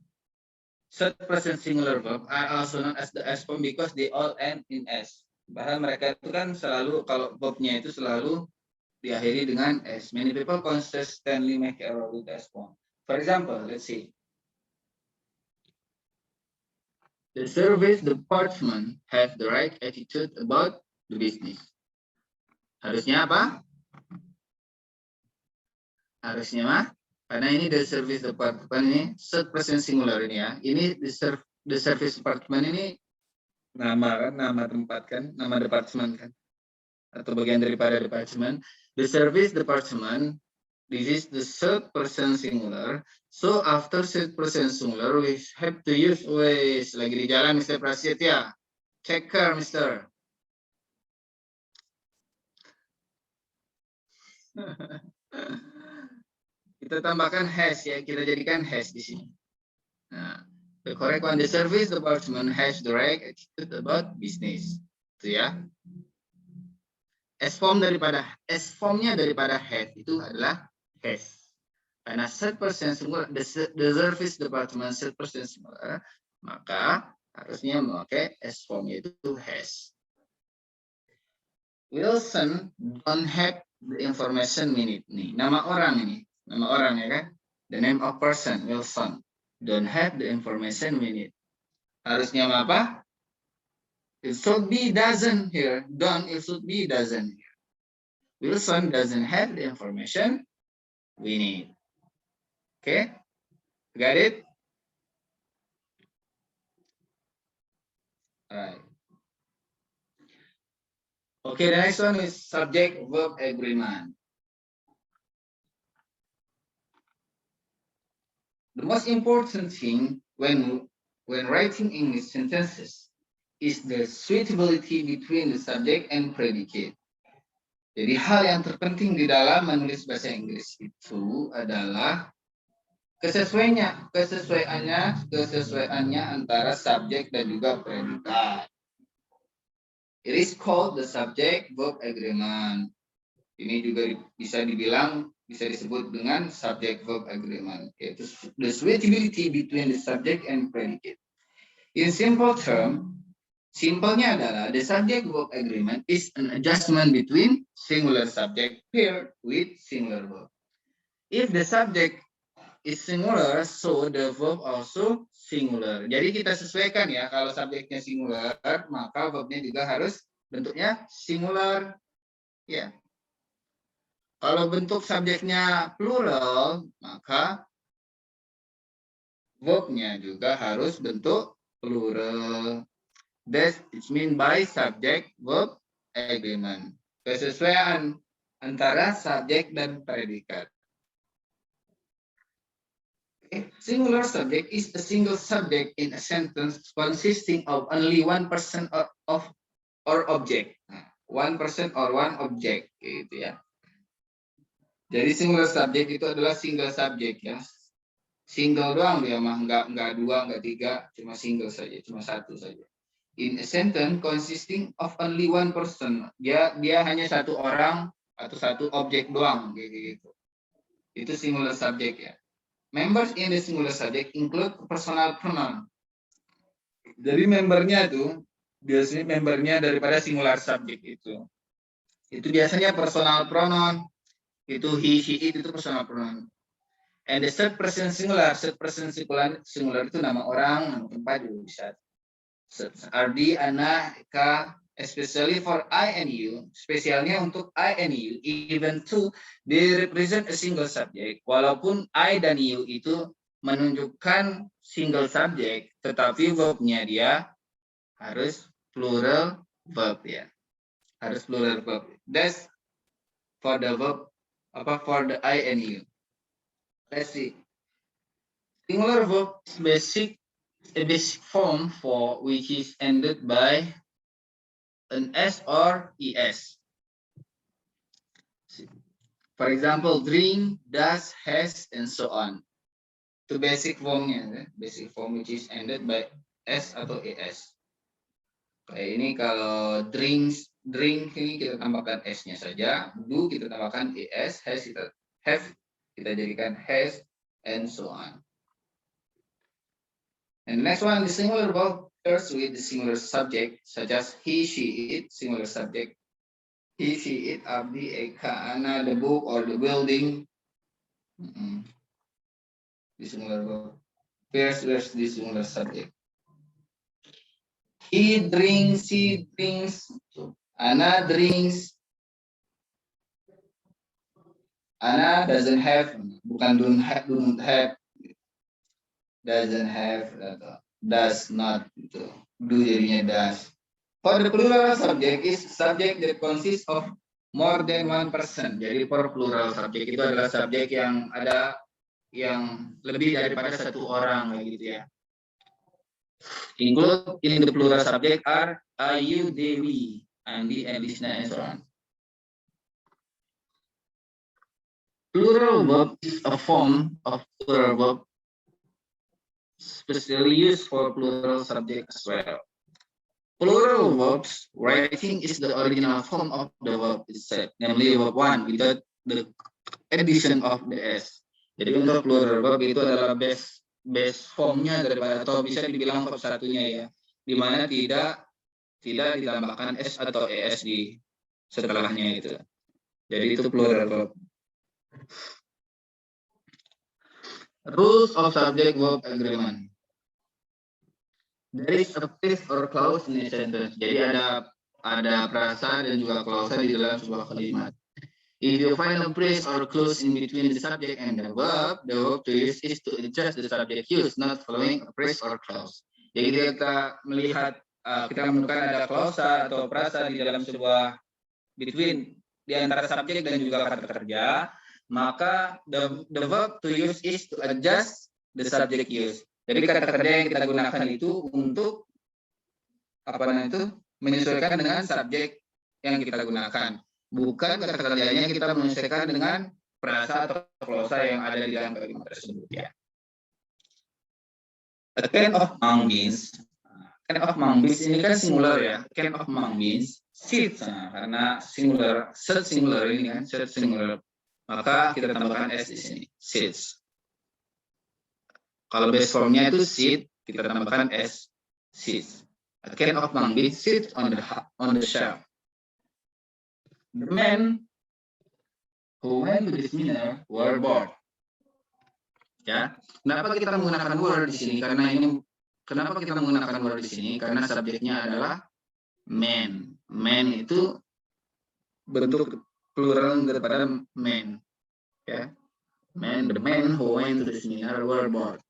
third person singular verb are also known as the s form because they all end in s. Bahkan mereka itu kan selalu, kalau verbnya itu selalu diakhiri dengan s. Many people consistently make error with s form. For example, let's see. The service department have the right attitude about the business. Harusnya apa? Harusnya mah, karena ini the service department ini third person singular ini ya. Ini the service department ini nama kan, nama tempat kan, nama departemen kan, atau bagian daripada departemen. The service department, this is the third person singular. So after third person singular, we have to use always. Lagi di jalan, Mr. Prasetya. Check car, Mr. Kita tambahkan has ya, kita jadikan has di sini. Nah, the correct one, the service department has the right attitude about business. Itu ya. S-formnya daripada have itu adalah has. Karena third person singular, the service department third person singular, maka harusnya memakai S formnya itu has. Wilson don't have the information we need. Nih, nama orang ya kan? The name of person, Wilson, don't have the information we need. Harusnya apa? It should be doesn't here. Don't, it should be doesn't here. Wilson doesn't have the information we need. Okay, got it? All right. Okay, the next one is subject-verb agreement. The most important thing when writing English sentences is the suitability between the subject and predicate. Jadi hal yang terpenting di dalam menulis bahasa Inggris itu adalah kesesuaiannya antara subjek dan juga predikat. It is called the subject-verb agreement. Ini juga bisa disebut dengan subject-verb agreement, yaitu the suitability between the subject and predicate. In simple term, simpelnya adalah the subject-verb agreement is an adjustment between singular subject paired with singular verb. If the subject is singular, so the verb also singular. Jadi kita sesuaikan ya, kalau subjeknya singular, maka verbnya juga harus bentuknya singular. Ya. Kalau bentuk subjeknya plural, maka verbnya juga harus bentuk plural. That is mean by subject-verb agreement. Kesesuaian antara subjek dan predikat. Singular subject is a single subject in a sentence consisting of only one person or object. One person or one object, gitu ya. Jadi singular subject itu adalah single subject ya. Single doang dia mah, enggak dua, enggak tiga, cuma single saja, cuma satu saja. In a sentence consisting of only one person, dia hanya satu orang atau satu objek doang, gitu. Itu singular subject ya. Members in the singular subject include personal pronoun. Jadi membernya itu biasanya membernya daripada singular subject itu biasanya personal pronoun. Itu he, she, it itu personal pronoun. And the third person singular itu nama orang, nama tempat juga bisa. Ardi, Ana, Eka, especially for I and you, spesialnya untuk I and you, even to they represent a single subject. Walaupun I dan you itu menunjukkan single subject, tetapi verbnya dia harus plural verb ya. Harus plural verb. That's for the verb, for the I and you. Let's see. Singular verb is a basic form for which is ended by an S or ES. For example, drink, does, has, and so on. Itu basic formnya, basic form which is ended by S atau ES. Kayak ini kalau drink ini kita tambahkan s-nya saja. Do kita tambahkan es, have kita jadikan has, and so on. And the next one, the singular verb pairs with the singular subject, such as he, she, it, singular subject. He, she, it, Abdi, Eka, Ana, the book, or the building. The singular verb pairs with the singular subject. He drinks, she drinks, Ana drinks. Ana doesn't have, bukan don't have, doesn't have, does not, do jadinya does. For the plural subject is subject that consists of more than one person. Jadi for plural subject itu adalah subjek yang ada yang lebih daripada satu orang kayak gitu ya. Include in the plural subject are you, they, we, Andi, and Lisna, and so on. Plural verb is a form of plural verb specially used for plural subject as well. Plural verbs writing is the original form of the verb itself, namely verb 1 without the addition of the s. Jadi untuk plural verb itu adalah base formnya daripada atau bisa dibilang verb satunya ya, di mana tidak ditambahkan s atau es di setelahnya itu. Jadi itu plural verb. Rules of subject verb agreement. There is a phrase or clause in a sentence. Jadi ada frasa dan juga klausa di dalam sebuah kalimat. If you find a phrase or clause in between the subject and the verb to use is to adjust the subject use, not following a phrase or clause. Jadi kita melihat kita menemukan ada klausa atau frasa di dalam sebuah between di antara subjek dan juga kata kerja, maka the verb to use is to adjust the subject use. Jadi kata kerja yang kita gunakan itu untuk menyesuaikan dengan subjek yang kita gunakan. Bukan kata kerjanya kita menyesuaikan dengan frasa atau klausa yang ada di dalam kalimat tersebut ya. A can of mung beans. Can of mung beans ini kan singular ya. Can of mung beans seeds. Karena singular, search singular ini kan, search singular. Maka kita tambahkan s di sini, seeds. Kalau base formnya itu seed, kita tambahkan s, seeds. A can of mung beans sits on the shelf. The men who went to the seminar were bored. Ya, kenapa kita menggunakan were di sini? Kenapa kita menggunakan were di sini? Karena subjeknya adalah men. Men itu bentuk plural daripada men. Ya, men, the men who went to the seminar were bored.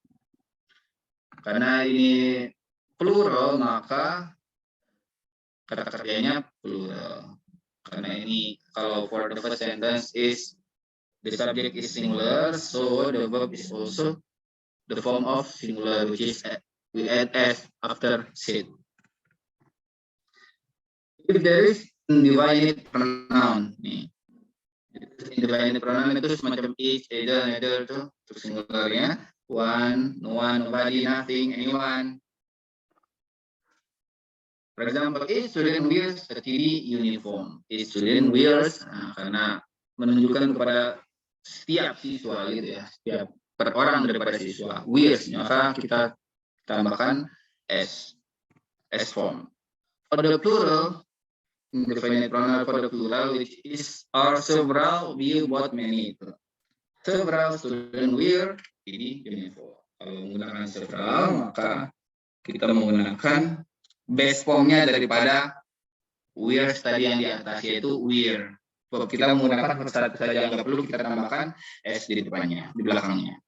Karena ini plural, maka kata kerjanya plural. Karena ini kalau for the first sentence is the subject is singular, so the verb is also the form of singular, which is we add s after seed. If there is indefinite pronoun, nih, indefinite pronoun itu semacam is, either, neither itu untuk singularnya. One, no one, nobody, nothing, anyone. For example, a student wears a TD uniform. A student wears, karena menunjukkan kepada setiap siswa gitu ya, setiap per orang daripada siswa. Wears, maka kita tambahkan s form. For the plural, indefinite pronoun for the plural, which is are several, few, both, many. Several student wear ini uniform. Kalau menggunakan several, maka kita menggunakan base formnya daripada wear tadi yang di atas, yaitu wear. Kalau kita menggunakan satu saja, nggak perlu kita tambahkan s di depannya, di belakangnya.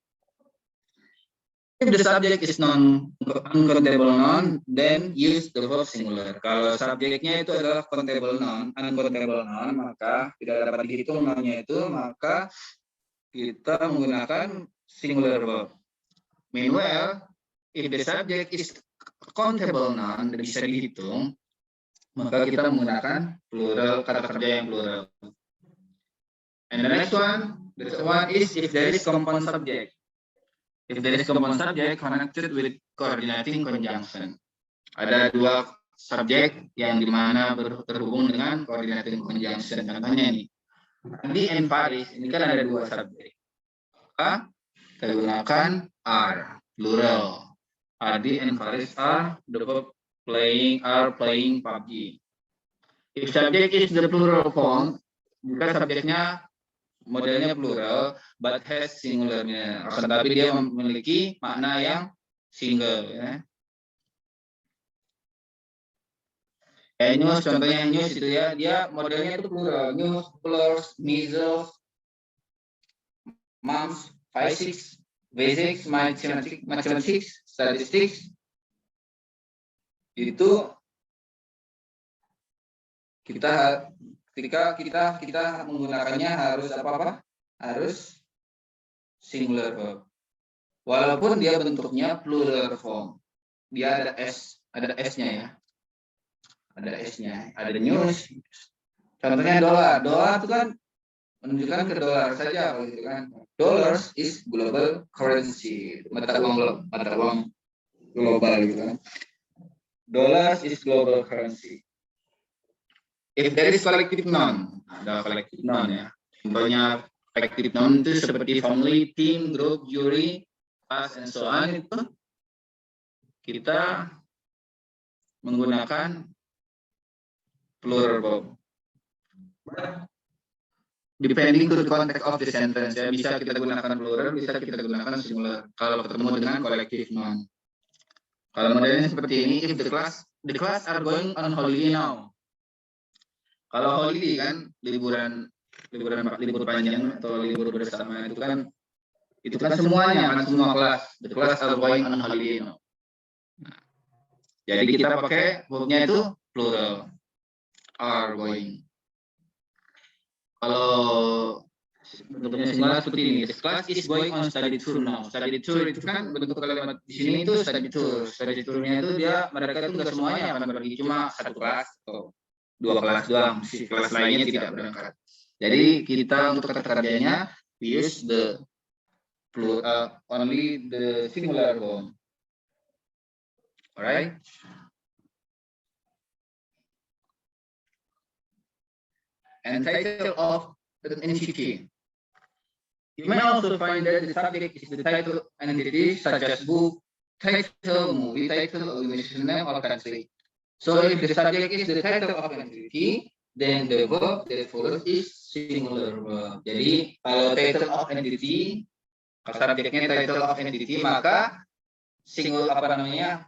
If the subject is non-uncountable noun, then use the verb singular. Kalau subjeknya itu adalah countable noun, uncountable noun, maka tidak dapat dihitung nounnya itu, maka kita menggunakan singular verb. Meanwhile, if the subject is countable noun, bisa dihitung, maka kita menggunakan plural, kata kerja yang plural. And the next one, the third one is if there is compound subject. If there is compound subject connected with coordinating conjunction. Ada dua subjek yang dimana terhubung dengan coordinating conjunction. Contohnya nih, Adi and Faris ini kan ada dua subjek. Maka kita gunakan are plural. Adi and Faris are playing PUBG. If subject is the plural form, jika subjeknya modelnya plural, but has singularnya. Akan tapi dia memiliki makna yang single. Ya. News, contohnya news itu ya, dia modelnya itu plural. News, plus, measles, mumps, physics, basics, mathematics, statistics. Itu ketika kita menggunakannya harus apa? Harus singular verb. Walaupun dia bentuknya plural form. Dia ada S-nya ya. Ada S-nya, ada news. Contohnya dolar. Dolar itu kan menunjukkan ke dolar saja gitu kan. Dollars is global currency. Mata uang global gitu kan. Dollars is global currency. If there is collective noun, ada collective noun ya. Contohnya collective noun itu seperti family, team, group, jury, class, and so on itu kita menggunakan plural verb. Depending to the context of the sentence ya, bisa kita gunakan plural, bisa kita gunakan singular kalau ketemu dengan collective noun. Kalau modelnya seperti ini, if the class are going on holiday now. Kalau holiday kan libur panjang atau libur bersama itu kan semuanya kan, semua kelas. The class are going on holiday now. Nah, jadi kita pakai verbnya itu plural, are going. Kalau bentuknya singular seperti ini, the class is going on study tour now. Study tour itu kan bentuk kalimat di sini itu study tour. Study tournya itu mereka itu nggak semuanya akan pergi, cuma satu kelas atau dua kelas doang, si kelas lainnya tidak berangkat. Jadi kita untuk kata kerjanya use the plural, only the singular form. Alright. And title of an entity. You may also find that the subject is the title entity, such as book, title, movie title, organization name, or country. So if the subject is the title of an entity, then the verb that follows is singular verb. Jadi kalau title of entity, subjeknya title of entity, maka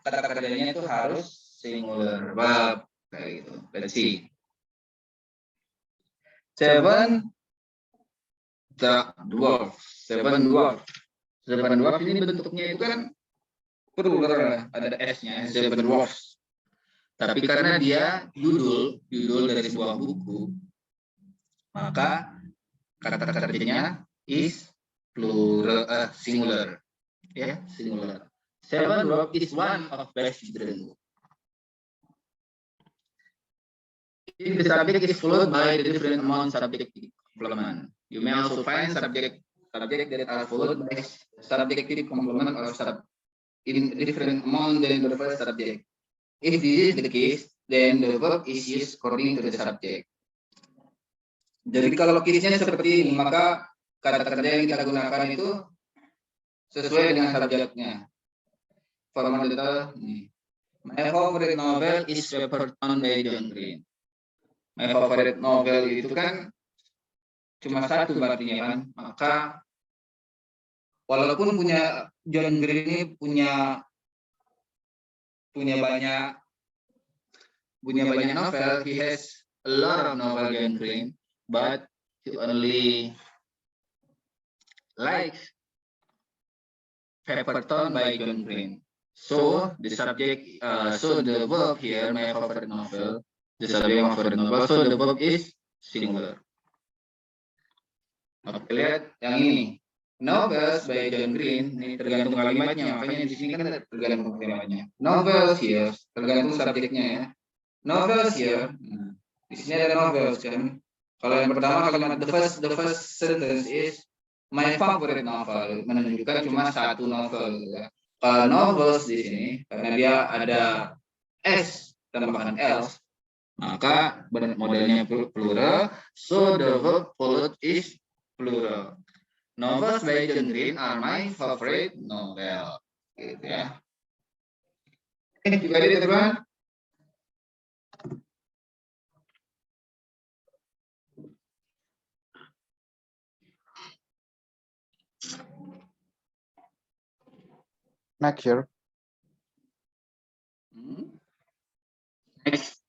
kata kerjanya itu harus singular verb kayak gitu. Let's see. 7 dwarf ini bentuknya itu kan plural, ada S-nya, 7 dwarfs. Tapi karena dia judul dari sebuah buku, maka kata kerjanya is plural, singular. Ya, singular. 7 dwarf is one of best children. If the subject is followed by the different amount subjective complement, you may also find subject that are followed by subjective complement or in different amount than the first subject. If this is the case, then the verb is used according to the subject. Jadi kalau case-nya seperti ini, maka kata kerja yang kita gunakan itu sesuai dengan subjeknya. Formal detail. My favorite novel is Pepperton by John Green. My favorite novel itu kan cuma satu artinya kan, maka walaupun John Green ini punya banyak novel, he has a lot of novel John Green, but he only likes Pepperton by John Green. So the subject, so the verb here, my favorite novel. The subject of favorite novel, so the verb is singular. Oke, lihat yang ini. Novels by John Green, ini tergantung kalimatnya, makanya di sini kan tergantung kalimatnya. Novels here, tergantung subjeknya ya. Novels here, di sini ada novels kan. Kalau yang pertama kalimat the first sentence is my favorite novel, menunjukkan cuma satu novel. Ya. Kalau novels di sini, karena dia ada S tambahkan else, maka modelnya plural, so the verb followed is plural. Novels by John Green are my favorite novel. Gitu ya. Oke, you got it, everyone? Next year. Next.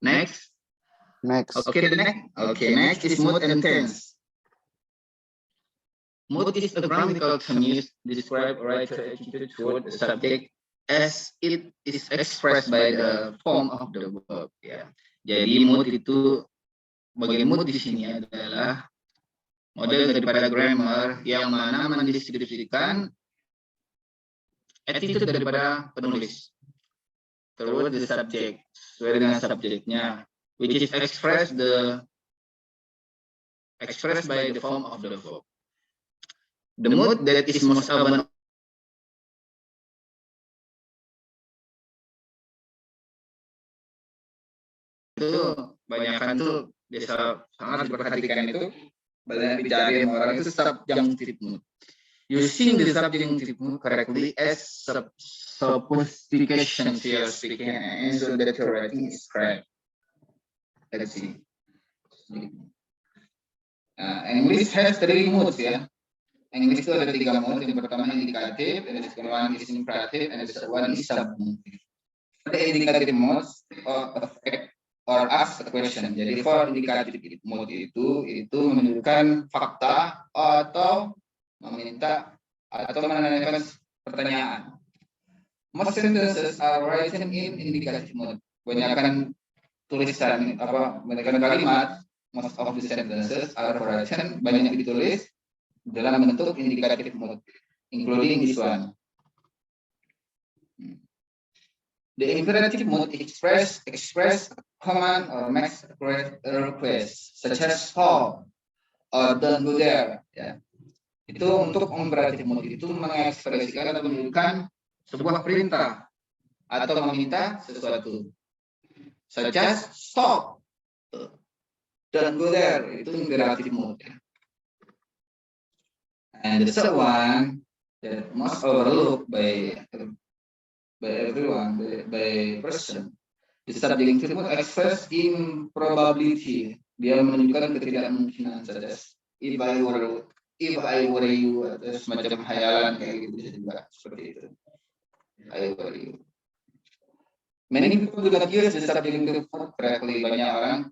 Next. Next. Okay, the next. Okay, next is mood and tense. Mood is a grammatical term used to describe a writer's attitude toward the subject as it is expressed by the form of the verb. Ya. Jadi mood itu, bagian mood di sini adalah model daripada grammar yang mana mendeskripsikan attitude daripada penulis toward the subject, sesuai dengan subjeknya, which is expressed by the form of the verb. The mood that is most abundant itu banyakkan tuh biasa sangat diperhatikan itu, banyak dicari sama orang itu subjunctive mood. Using the subjunctive mood correctly as sophistication you are speaking and so that your writing is correct. Let's see. English has 3 moods ya. English itu ada 3 mood. Yang pertama indikatif, and the second one is imperative, and the third one is subjunctive. The indicative modes of or ask a question. Jadi for indicative mode itu menunjukkan fakta atau meminta atau menanyakan pertanyaan. Most sentences are written in indicative mode. Kebanyakan tulisan kebanyakan kalimat, most of the sentences are written, banyak ditulis dalam bentuk indicative mode, including this one. The imperative mode express command or makes a request, such as stop or don't go there. Ya. Itu untuk imperative mode itu mengekspresikan atau menunjukkan sebuah perintah atau meminta sesuatu, such as stop, don't go there. Itu imperative mode. Ya. And the third one that most overlooked by everyone, by person, the subjunctive mode express improbability. Dia menunjukkan ketidakmungkinan, such as if I were you, atau semacam hayalan kayak gitu bisa juga seperti itu. I were you. Many people do not use the subjunctive mode correctly. Banyak orang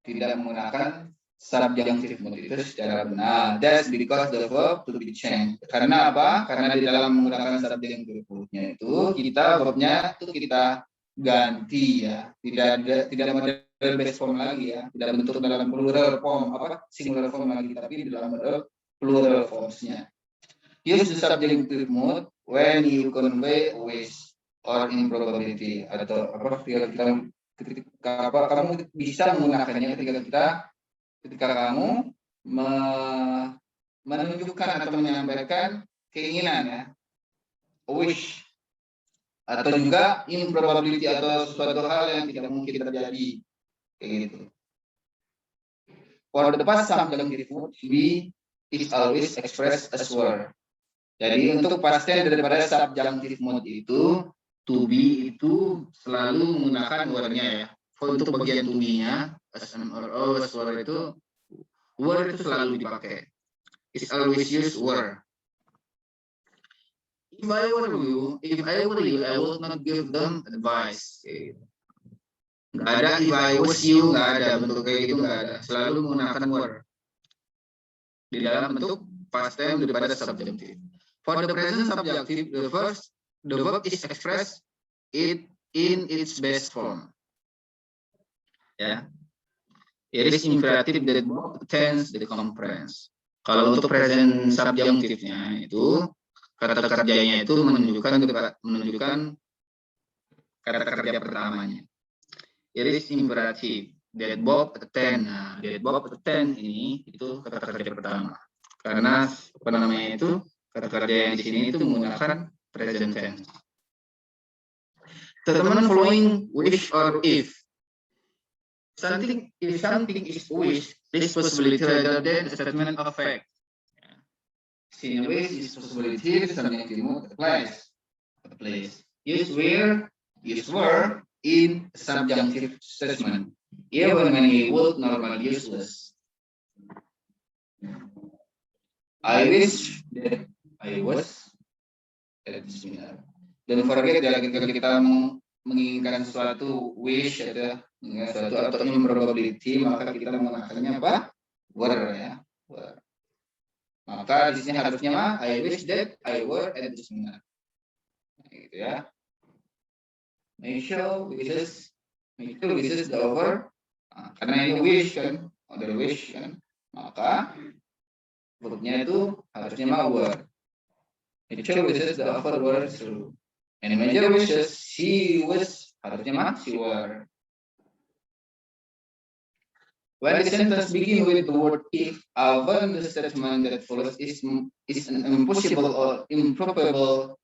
tidak menggunakan subjunctive mode itu secara benar. That's because the verb to be changed. Karena apa? Karena di dalam menggunakan subjunctive mode-nya itu verbnya itu kita ganti ya. Tidak model base form lagi ya. Tidak bentuk dalam plural form singular form lagi, tapi di dalam model plural forms-nya. Use the subjunctive mode when you convey wish or improbability, atau ketika kamu bisa menggunakannya ketika kamu menunjukkan atau menyampaikan keinginan ya, wish, atau juga improbability atau suatu hal yang tidak mungkin terjadi kayak gitu. For the past subjunctive mode, be is always expressed as were. Jadi untuk past tense daripada subjunctive mode itu, to be itu selalu menggunakan were-nya ya. Untuk bagian to be-nya, as or always were itu selalu dipakai. It's always used were. If I were you, I would not give them advice. Nggak ada if I was you, nggak ada bentuk kayak gitu, nggak ada. Selalu menggunakan were di dalam bentuk past tense daripada subjunctive. For the present subjunctive, the verb is expressed in its best form. Ya. It is imperative that both tense the comprehends. Kalau untuk present subjunctive-nya itu kata kerjanya itu menunjukkan kata kerja pertamanya. It is imperative that both attend. Nah, that both attend ini itu kata kerja pertama. Karena kata kerja yang di sini itu menggunakan present tense. statement following wish or if. If something is wish, this possibility rather than a statement of fact. Since wish is possibility, the subjunctive mood applies. Use where, use were in subjunctive statement, even when you would normally useless. I wish that I was at this seminar. Don't forget ya, ketika kita menginginkan sesuatu, wish ada suatu atau improbability, maka kita menggunakannya apa? Were ya. Were. Maka di sini harusnya mah I wish that I were at this seminar. Gitu ya. Make sure wishes the over. Nah, karena ini wish kan, other wish kan, maka verbnya itu harusnya mah were. Make sure wishes the over were true. And major wishes she was, harusnya mah she were. When the sentence begin with the word if, often the statement that follows is an impossible or improbable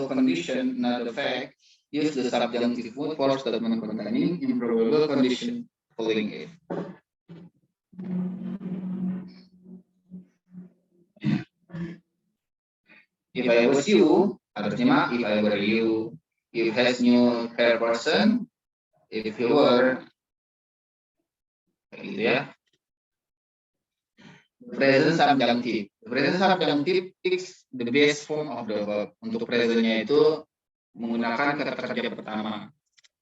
condition, not a fact. Use the subjunctive mood for statement containing improbable condition following it. If I was you, harusnya mah if I were you. If has new fair person, if you were. Gitu ya. Present subjunctive. Present subjunctive is the best form of the verb. Untuk presentnya itu menggunakan kata kerja pertama.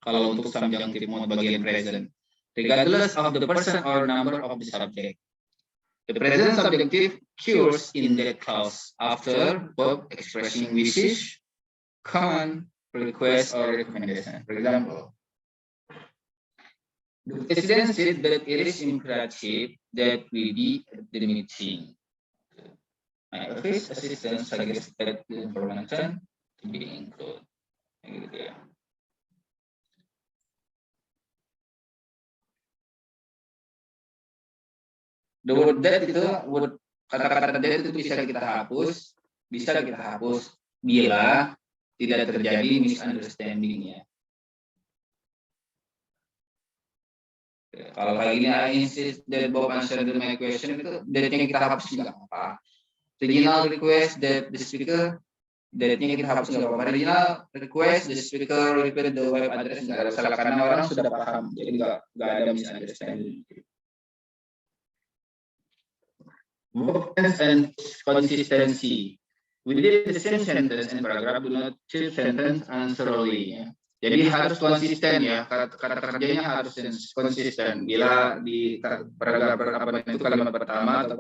Kalau untuk subjunctive mode bagian present, regardless of the person or number of the subject. The present subjunctive occurs in that clause after verb expressing wishes, command, request, or recommendation. For example, the president said that it is imperative that we be at the meeting. My office assistant suggests that the information to be included. Gitu ya. The word that itu, kata-kata that itu bisa kita hapus bila tidak terjadi misunderstanding ya. Kalau kayak gini, I insist that Bob answer my question, itu that-nya kita hapus nggak apa-apa. Original request that the speaker, that-nya kita hapus nggak apa-apa. Original request the speaker repeat the web address nggak ada salah karena orang sudah paham, jadi nggak ada misunderstanding. Movements and consistency. Within the same sentence and paragraph, do not change sentence unnecessarily. Ya. Jadi harus konsisten ya, kata kerjanya harus konsisten. Bila di paragraf itu kalimat pertama atau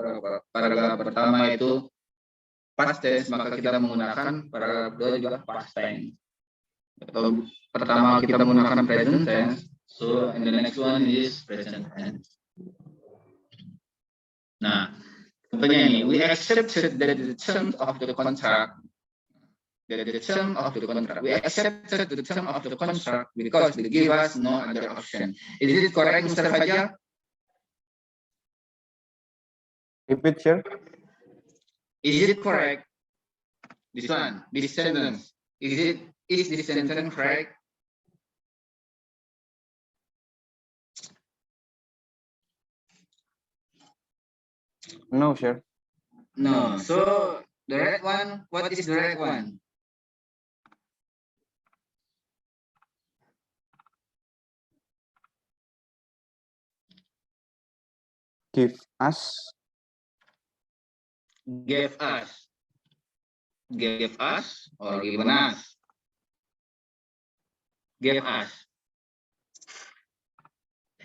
paragraf pertama itu past tense, maka kita menggunakan paragraf 2 juga past tense. Atau pertama kita menggunakan present tense, so and the next one is present tense. Nah, contohnya ini, we accepted that the terms of the contract. We accepted the term of the contract because they give us no other option. Is it correct, Mr. Fajar? Repeat, sir. Is it correct? This one, this sentence. Is this sentence correct? No, sir. No. So the right one, what is the right one? Give us. Gave us. Gave us or given us? Gave us.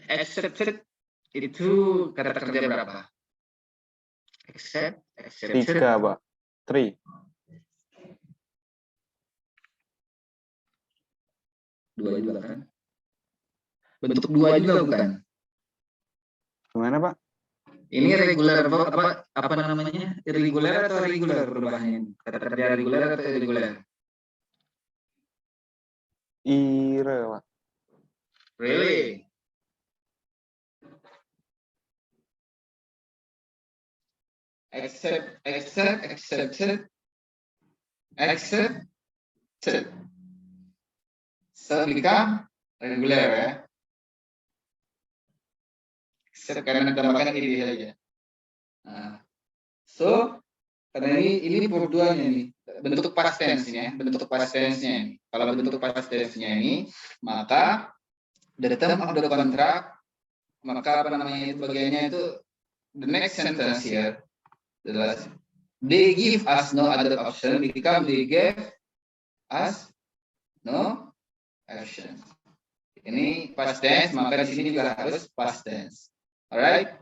Accepted itu kata kerja berapa? Accepted. 3, Pak. 3. 2 juga kan? Bentuk 2 juga bukan? Gimana, Pak? Ini regular apa namanya? Irregular atau regular perubahannya? Kata kerja regular atau irregular? Ire, Pak. Really? Accepted. except become regular ya. Except karena ditambahkan ed saja. Nah, so karena ini verb 2-nya nih, bentuk past tense-nya, bentuk past tense-nya ini. Kalau bentuk past tense-nya ini, maka the term of the contract, maka apa namanya itu bagiannya itu the next sentence here adalah they give us no other option become they gave us no option. Ini past tense, maka di sini juga harus past tense. Alright?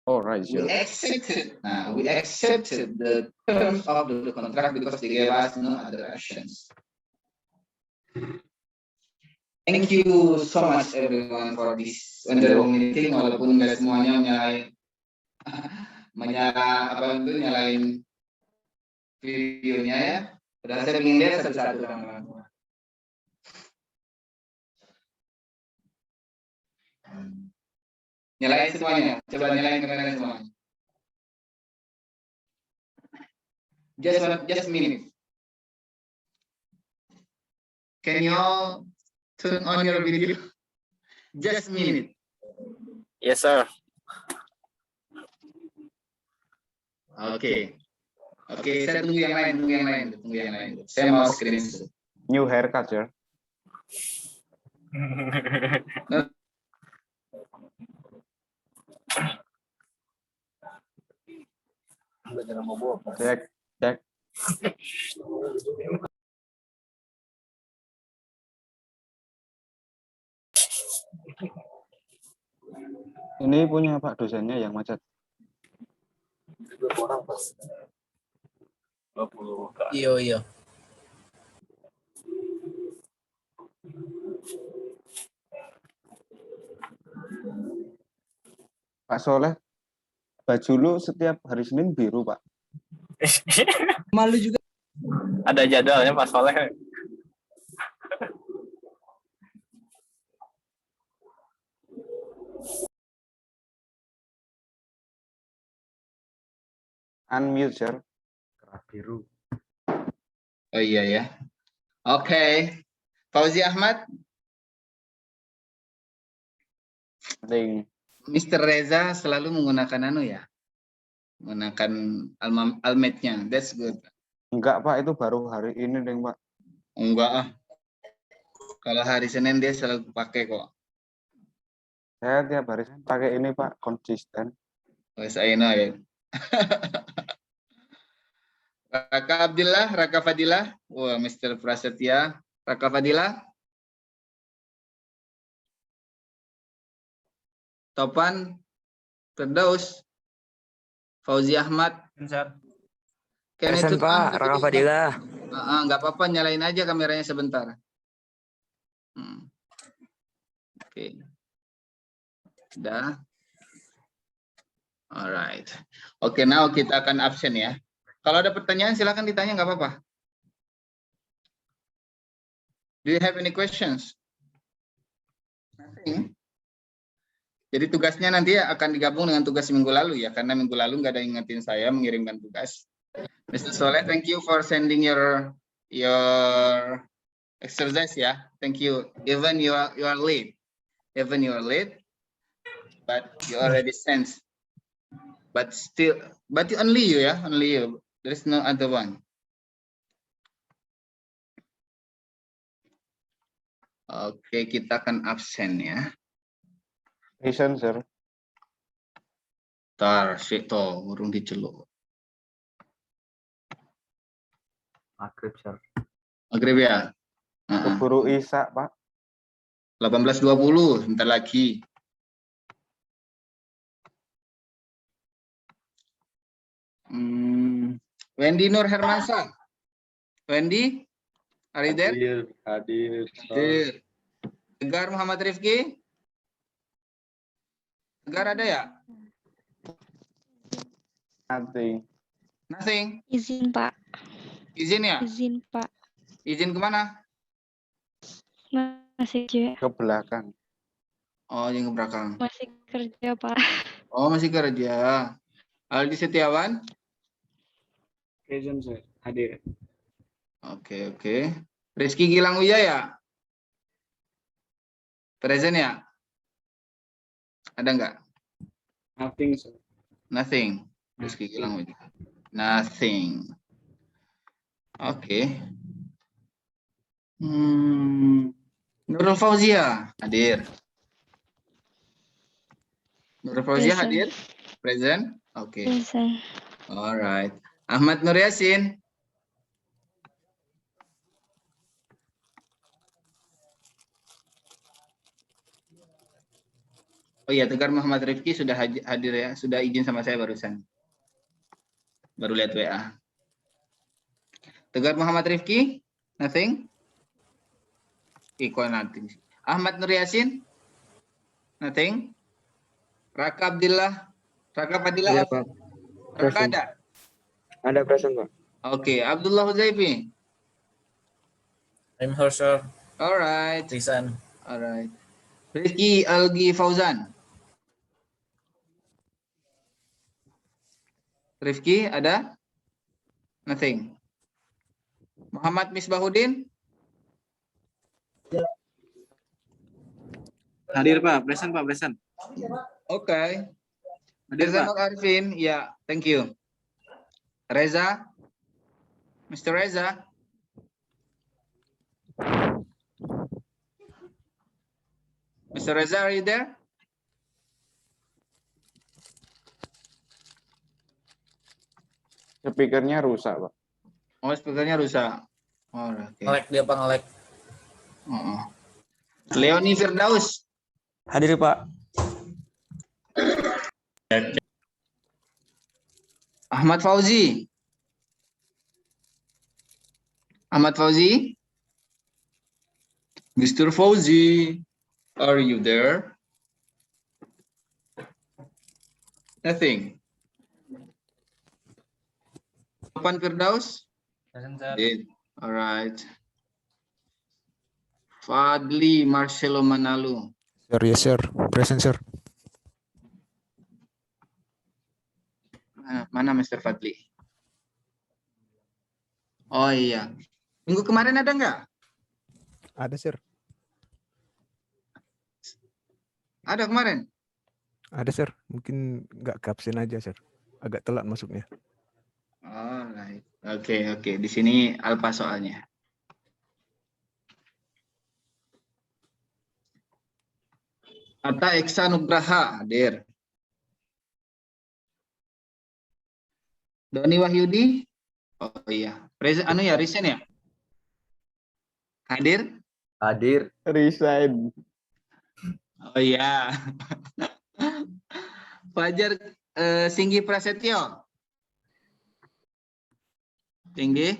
Alright, We sir. accepted. Nah, we accepted the terms of the contract because they gave us no other options. Thank you so much everyone for this wonderful meeting. Walaupun nggak semuanya nyalain videonya ya. Udah saya ingin lihat satu-satu teman-teman. Nyalain semuanya. Coba nyalain kamera semuanya. Just a minute. Can you all turn on your video? Just a minute. Yes, sir. Oke. Oke, saya tunggu yang lain. Saya mau screen. New haircut, sir. Cek. Ini punya Pak dosennya yang macet. Iya. Pak Soleh, baju lu setiap hari Senin biru, Pak. Malu juga. Ada jadwalnya Pak Soleh. Unmute, sir. Kerah biru. Oh iya ya. Oke. Fauzi Ahmad, Ding. Mr. Reza selalu menggunakan menggunakan almetnya. That's good. Enggak, Pak, itu baru hari ini, Ding, Pak. Enggak ah. Kalau hari Senin dia selalu pakai kok. Saya tiap hari pakai ini, Pak, konsisten. Oh, saya know ya. Raka Fadilah. Wah, Mr. Prasetya. Raka Fadilah. Topan. Firdaus. Fauzi Ahmad. Present, Pak. Raka Fadilah. Nggak apa-apa, nyalain aja kameranya sebentar. Oke. Sudah. Alright. Oke, now kita akan absen ya. Kalau ada pertanyaan silakan ditanya, nggak apa-apa. Do you have any questions? Nothing. Jadi tugasnya nanti akan digabung dengan tugas minggu lalu ya, karena minggu lalu nggak ada yang ingetin saya mengirimkan tugas. Mr. Soleh, thank you for sending your exercise ya. Thank you. Even you are late. Even you are late, but you already sent. But only you ya, only you. There is no other one. Oke, kita akan absen ya. Listen, sir. Tar, sito, urung diceluk. Maghrib, sir. Maghrib ya? Keburu Isa, Pak. 18.20, sebentar lagi. Wendy Nur Hermansyah. Wendy, are you there? Hadir. Hadir. Tegar Muhammad Rifki. Tegar ada ya? Nothing. Nothing. Izin, Pak. Izin ya? Izin, Pak. Izin kemana? Masih kerja. Ke belakang. Oh, yang ke belakang. Masih kerja, Pak. Oh, masih kerja. Aldi Setiawan. Present, sir. Hadir. Oke. Rizky Gilang Wijaya. Present ya? Ada nggak? Nothing, sir. Nothing. Rizky Gilang Wijaya. Nothing. Oke. Nurul Fauzia hadir. Nurul Fauzia Present. hadir? Present? Oke. Present. Alright. Ahmad Nur Yasin. Oh iya, Tegar Muhammad Rifki sudah hadir ya, sudah izin sama saya barusan. Baru lihat WA. Tegar Muhammad Rifki, nothing. Iko nothing. Ahmad Nur Yasin, nothing. Raka Abdillah, Raka Fadillah, Iya, Pak. Raka Present. ada. Ada present, Pak. Oke, Abdullah Huzaifi. I'm here, sir. Alright, Risan. alright. Rizky Algi Fauzan. Rifki ada? Nothing. Muhammad Misbahuddin? Hadir, Pak. Present, Pak. Present. Oke. Hadir, Reza Pak. Nur Arifin, ya, thank you. Reza? Mr. Reza? Mr. Reza, are you there? Speakernya rusak, Pak. Oh, speakernya rusak. Oh, oke. Ngelek dia, Pak, ngelek. Oh. Leoni Firdaus. Hadir, Pak. Ahmad Fauzi. Ahmad Fauzi. Mr. Fauzi, are you there? Nothing. Topan Firdaus. All right. Fadli Marcelo Manalu. Sir, yes, sir. Present, sir. Mana Mr. Fadli? Oh iya. Minggu kemarin ada nggak? Ada, sir. Ada kemarin? Ada, sir. Mungkin nggak ke absen aja, sir. Agak telat masuknya. Alright. Oke. Di sini alfa soalnya. Atta Eksa Nugraha hadir. Doni Wahyudi. Oh iya. Resign ya? Hadir? Hadir. Resign. Oh iya. Fajar Singgi Prasetyo. Singgi.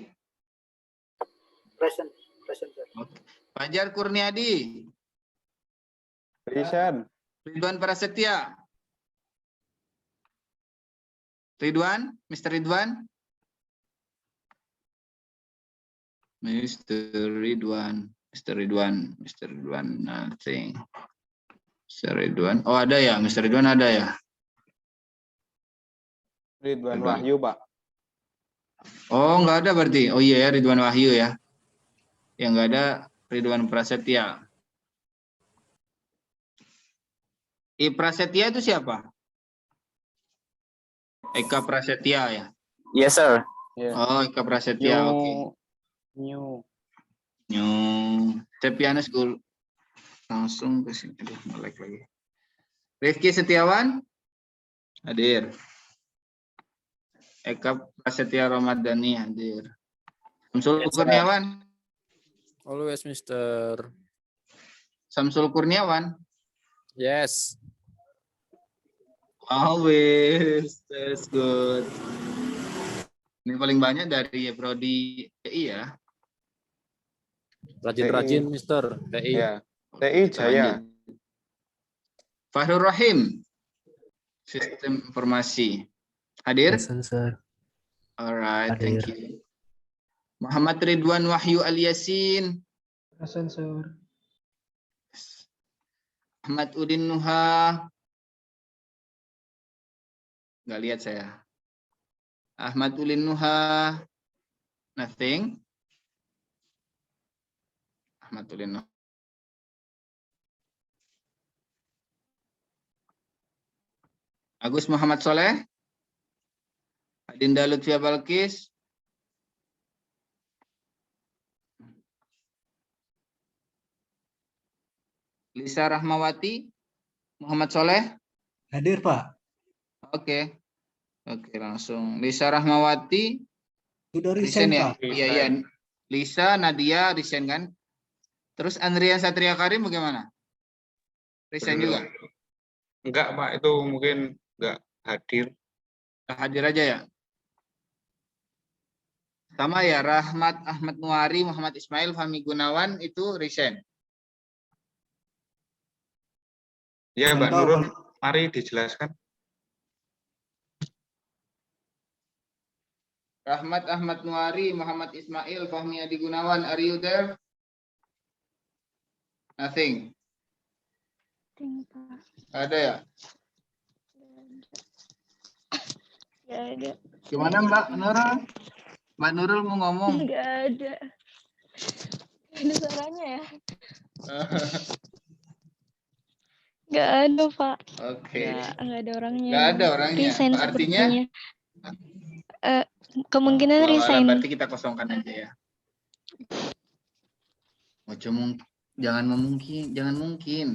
Present, sir. Oke. Fajar Kurniadi. Resign. Ridwan Prasetya. Ridwan, Mr. Ridwan. Mr. Ridwan, nothing. Mr. Ridwan, oh ada ya, Mr. Ridwan ada ya. Ridwan Wahyu, Pak. Oh nggak ada berarti, oh iya ya Ridwan Wahyu ya. Yang nggak ada Ridwan Prasetya. Prasetya itu siapa? Eka Prasetya ya. Yes, sir. Oh Eka Prasetya, oke. New. Tepiana School. Langsung ke sini. Aduh, nge-lag lagi. Rifki Setiawan hadir. Eka Prasetya Ramadhani hadir. Samsul Kurniawan. Always, Mister. Samsul Kurniawan. Yes. Always. That's good. Ini paling banyak dari Prodi TI ya. Rajin-rajin, Mister. TI. Ya. TI Jaya. Fahrul Rahim. Sistem Informasi. Hadir? Present, sir. Alright, Hadir. thank you. Muhammad Ridwan Wahyu Al-Yasin. Present, sir. Ahmad Udin Nuha. Nggak lihat saya. Ahmad Udin Nuha. Nothing. Rahmatulillah. Agus Muhammad Soleh. Adinda Lutfia Balkis. Lisa Rahmawati. Muhammad Soleh. Hadir, Pak. Oke. Oke, langsung. Lisa Rahmawati. Sudah Resign resign, ya? Pak. Iya, iya. Lisa, Nadia, resign kan? Terus Andrian Satria Karim bagaimana? Resign juga? Enggak, Pak. Itu mungkin enggak hadir. Hadir aja ya? Sama ya, Rahmat Ahmad Nuari, Muhammad Ismail, Fahmi Gunawan itu resign. Ya, Mbak Tahu, Nurul, mari dijelaskan. Rahmat Ahmad Nuari, Muhammad Ismail, Fahmi Adi Gunawan, are you there? Nothing. Pak. Ada ya? Gak ada. Gimana Mbak Nurul? Mbak Nurul mau ngomong? Gak ada. Gak ada suaranya ya? Gak ada, Pak. Oke. Gak ada orangnya. Nggak ada orangnya. Resign Artinya? sepertinya. Kemungkinan Wallah, resign. berarti kita kosongkan aja ya. Jangan mungkin.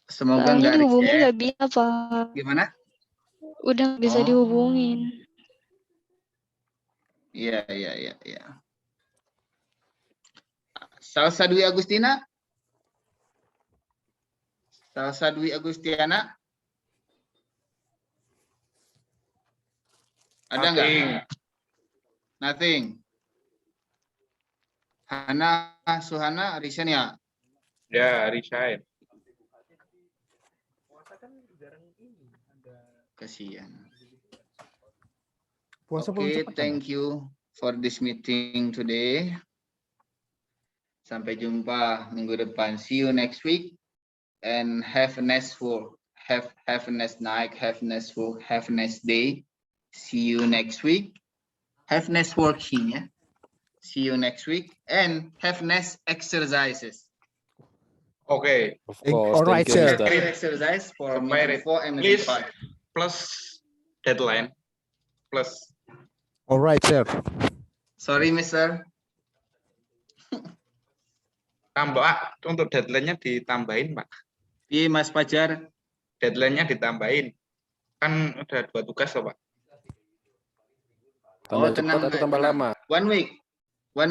Semoga Soalnya nggak dihubungin resign. nggak bisa, Pak. Gimana? Udah nggak bisa Oh. dihubungin. Iya. Salsa Dwi Agustina? Salsa Dwi Agustiana? Ada nggak? Nothing. Hana Suhana resign ya? Ya, resign. Kasihan. Puasa Oke, thank you for this meeting today. Sampai jumpa minggu depan. See you next week and have a nice work. Have a nice night, have a nice work, have a nice day. See you next week. Have nice working ya. See you next week and have nice exercises. Oke. Of Thank- course. alright, Thank you, sir. Mister. Great exercise for Compare meeting 4 and Please. meeting 5. Plus deadline. Plus. Alright, sir. Sorry, Mister. Tambah, untuk deadline-nya ditambahin, Pak. Iya, Mas Fajar. Deadline-nya ditambahin. Kan ada 2 tugas loh, Pak. Tambah tenang, cepat atau tambah tenang. lama? 1 week. 3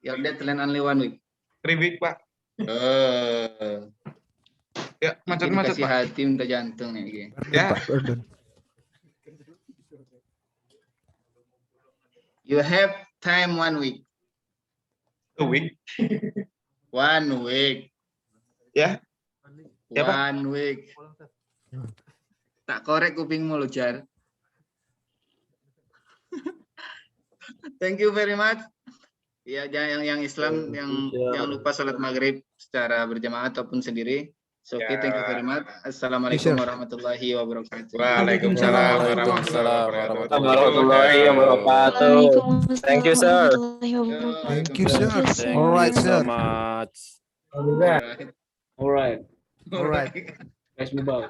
Your week. deadline only 1 week. 3 week, Pak. Ya, macet-macet, Dikasih Pak. hati minta jantung nih. Gi. Ya. Pak, pardon. You have time 1 week. 2 week. 1 week. Ya. Ya, Pak. 1 week. Tak korek kupingmu lo, Jar. Thank you very much. Ya, jangan yang Islam yang lupa sholat maghrib secara berjamaah ataupun sendiri. So, okay, thank you very much. Assalamualaikum Yes, sir. warahmatullahi wabarakatuh. Waalaikumsalam Waalaikumsalam Warahmatullahi wabarakatuh. Waalaikumsalam Thank you, sir. warahmatullahi wabarakatuh. Thank you, sir. Thank you, Alright, Thank you so sir. much. Alright. Alright. Alright. Let's move out.